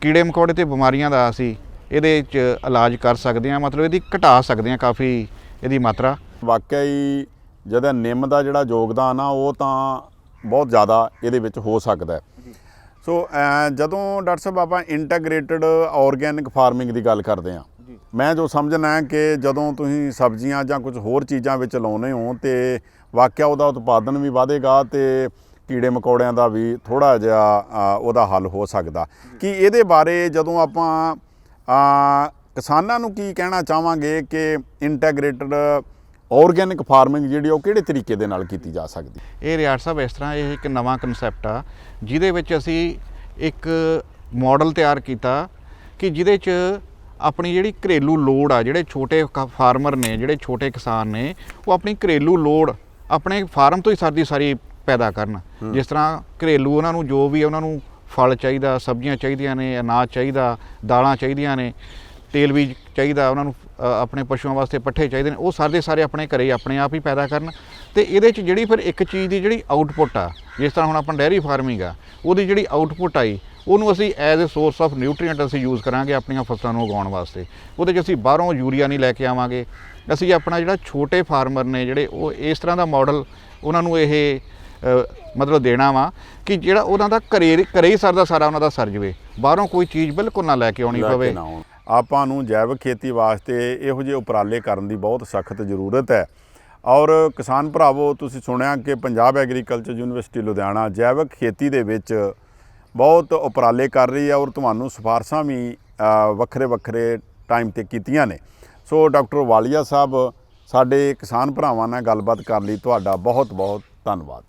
ਕੀੜੇ ਮਕੌੜੇ ਤੇ ਬਿਮਾਰੀਆਂ ਦਾ ਅਸੀਂ ਇਹਦੇ 'ਚ ਇਲਾਜ ਕਰ ਸਕਦੇ ਹਾਂ, ਮਤਲਬ ਇਹਦੀ ਘਟਾ ਸਕਦੇ ਹਾਂ ਕਾਫੀ ਇਹਦੀ ਮਾਤਰਾ। ਵਾਕਿਆ ਹੀ ਜਦੋਂ ਨਿੰਮ ਦਾ ਜਿਹੜਾ ਯੋਗਦਾਨ ਆ ਉਹ ਤਾਂ ਬਹੁਤ ਜ਼ਿਆਦਾ ਇਹਦੇ ਵਿੱਚ ਹੋ ਸਕਦਾ ਹੈ। ਸੋ ਜਦੋਂ ਡਾਕਟਰ ਸਾਹਿਬ ਆਪਾਂ ਇੰਟੈਗਰੇਟਡ ਆਰਗੈਨਿਕ ਫਾਰਮਿੰਗ ਦੀ ਗੱਲ ਕਰਦੇ ਹਾਂ, ਮੈਂ ਜੋ ਸਮਝਣਾ ਹੈ ਕਿ ਜਦੋਂ ਤੁਸੀਂ ਸਬਜ਼ੀਆਂ ਜਾਂ ਕੁਝ ਹੋਰ ਚੀਜ਼ਾਂ ਵਿੱਚ ਲਾਉਂਦੇ ਹੋ ਤੇ ਵਾਕਿਆ ਉਹਦਾ ਉਤਪਾਦਨ ਵੀ ਵਧੇਗਾ ਤੇ ਕੀੜੇ ਮਕੌੜਿਆਂ ਦਾ ਵੀ ਥੋੜ੍ਹਾ ਜਿਹਾ ਉਹਦਾ ਹੱਲ ਹੋ ਸਕਦਾ। ਕਿ ਇਹਦੇ ਬਾਰੇ ਜਦੋਂ ਆਪਾਂ ਕਿਸਾਨਾਂ ਨੂੰ ਕੀ ਕਹਿਣਾ ਚਾਹਾਂਗੇ ਕਿ ਇੰਟੈਗਰੇਟਡ ਆਰਗੈਨਿਕ ਫਾਰਮਿੰਗ ਜਿਹੜੀ ਉਹ ਕਿਹੜੇ ਤਰੀਕੇ ਦੇ ਨਾਲ ਕੀਤੀ ਜਾ ਸਕਦੀ? ਇਹ ਰਿਆੜ ਸਾਹਿਬ ਇਸ ਤਰ੍ਹਾਂ ਇਹ ਇੱਕ ਨਵਾਂ ਕਨਸੈਪਟ ਆ ਜਿਹਦੇ ਵਿੱਚ ਅਸੀਂ ਇੱਕ ਮਾਡਲ ਤਿਆਰ ਕੀਤਾ ਕਿ ਜਿਹਦੇ 'ਚ ਆਪਣੀ ਜਿਹੜੀ ਘਰੇਲੂ ਲੋੜ ਆ, ਜਿਹੜੇ ਛੋਟੇ ਫਾਰਮਰ ਨੇ, ਜਿਹੜੇ ਛੋਟੇ ਕਿਸਾਨ ਨੇ, ਉਹ ਆਪਣੀ ਘਰੇਲੂ ਲੋੜ ਆਪਣੇ ਫਾਰਮ ਤੋਂ ਹੀ ਸਾਰੀ ਪੈਦਾ ਕਰਨ। ਜਿਸ ਤਰ੍ਹਾਂ ਘਰੇਲੂ ਉਹਨਾਂ ਨੂੰ ਜੋ ਵੀ ਉਹਨਾਂ ਨੂੰ ਫਲ ਚਾਹੀਦਾ, ਸਬਜ਼ੀਆਂ ਚਾਹੀਦੀਆਂ ਨੇ, ਅਨਾਜ ਚਾਹੀਦਾ, ਦਾਲਾਂ ਚਾਹੀਦੀਆਂ ਨੇ, ਤੇਲ ਬੀਜ ਚਾਹੀਦਾ, ਉਹਨਾਂ ਨੂੰ ਆਪਣੇ ਪਸ਼ੂਆਂ ਵਾਸਤੇ ਪੱਠੇ ਚਾਹੀਦੇ ਨੇ, ਉਹ ਸਾਰੇ ਆਪਣੇ ਘਰੇ ਆਪਣੇ ਆਪ ਹੀ ਪੈਦਾ ਕਰਨ। ਤੇ ਇਹਦੇ 'ਚ ਜਿਹੜੀ ਫਿਰ ਇੱਕ ਚੀਜ਼ ਦੀ ਜਿਹੜੀ ਆਊਟਪੁੱਟ ਆ, ਜਿਸ ਤਰ੍ਹਾਂ ਹੁਣ ਆਪਾਂ ਡੇਅਰੀ ਫਾਰਮਿੰਗ ਆ, ਉਹਦੀ ਜਿਹੜੀ ਆਊਟਪੁੱਟ ਆਈ ਉਹਨੂੰ ਅਸੀਂ as a source of nutrient ਅਸੀਂ ਯੂਜ਼ ਕਰਾਂਗੇ ਆਪਣੀਆਂ ਫਸਲਾਂ ਨੂੰ ਉਗਾਉਣ ਵਾਸਤੇ। ਉਹਦੇ 'ਚ ਅਸੀਂ ਬਾਹਰੋਂ ਯੂਰੀਆ ਨਹੀਂ ਲੈ ਕੇ ਆਵਾਂਗੇ। ਅਸੀਂ ਆਪਣਾ ਜਿਹੜਾ ਛੋਟੇ ਫਾਰਮਰ ਨੇ ਜਿਹੜੇ ਉਹ ਇਸ ਤਰ੍ਹਾਂ ਦਾ ਮਾਡਲ ਉਹਨਾਂ ਨੂੰ ਇਹ ਮਤਲਬ ਦੇਣਾ ਵਾ ਕਿ ਜਿਹੜਾ ਉਹਨਾਂ ਦਾ ਘਰੇ ਹੀ ਸਾਰਾ ਉਹਨਾਂ ਦਾ ਸਰ ਜਾਵੇ, ਬਾਹਰੋਂ ਕੋਈ ਚੀਜ਼ ਬਿਲਕੁਲ ਨਾ ਲੈ ਕੇ ਆਉਣੀ ਪਵੇ। ਆਪਾਂ ਨੂੰ ਜੈਵਿਕ ਖੇਤੀ ਵਾਸਤੇ ਇਹੋ ਜਿਹੇ ਉਪਰਾਲੇ ਕਰਨ ਦੀ ਬਹੁਤ ਸਖਤ ਜ਼ਰੂਰਤ ਹੈ। ਔਰ ਕਿਸਾਨ ਭਰਾਵੋ, ਤੁਸੀਂ ਸੁਣਿਆ ਕਿ ਪੰਜਾਬ ਐਗਰੀਕਲਚਰ ਯੂਨੀਵਰਸਿਟੀ ਲੁਧਿਆਣਾ ਜੈਵਿਕ ਖੇਤੀ ਦੇ ਵਿੱਚ ਬਹੁਤ ਉਪਰਾਲੇ ਕਰ ਰਹੀ ਹੈ ਔਰ ਤੁਹਾਨੂੰ ਸਿਫਾਰਸ਼ਾਂ ਵੀ ਵੱਖਰੇ ਟਾਈਮ 'ਤੇ ਕੀਤੀਆਂ ਨੇ। ਸੋ ਡਾਕਟਰ ਵਾਲੀਆ ਸਾਹਿਬ, ਸਾਡੇ ਕਿਸਾਨ ਭਰਾਵਾਂ ਨਾਲ ਗੱਲਬਾਤ ਕਰਨ ਲਈ ਤੁਹਾਡਾ ਬਹੁਤ ਧੰਨਵਾਦ।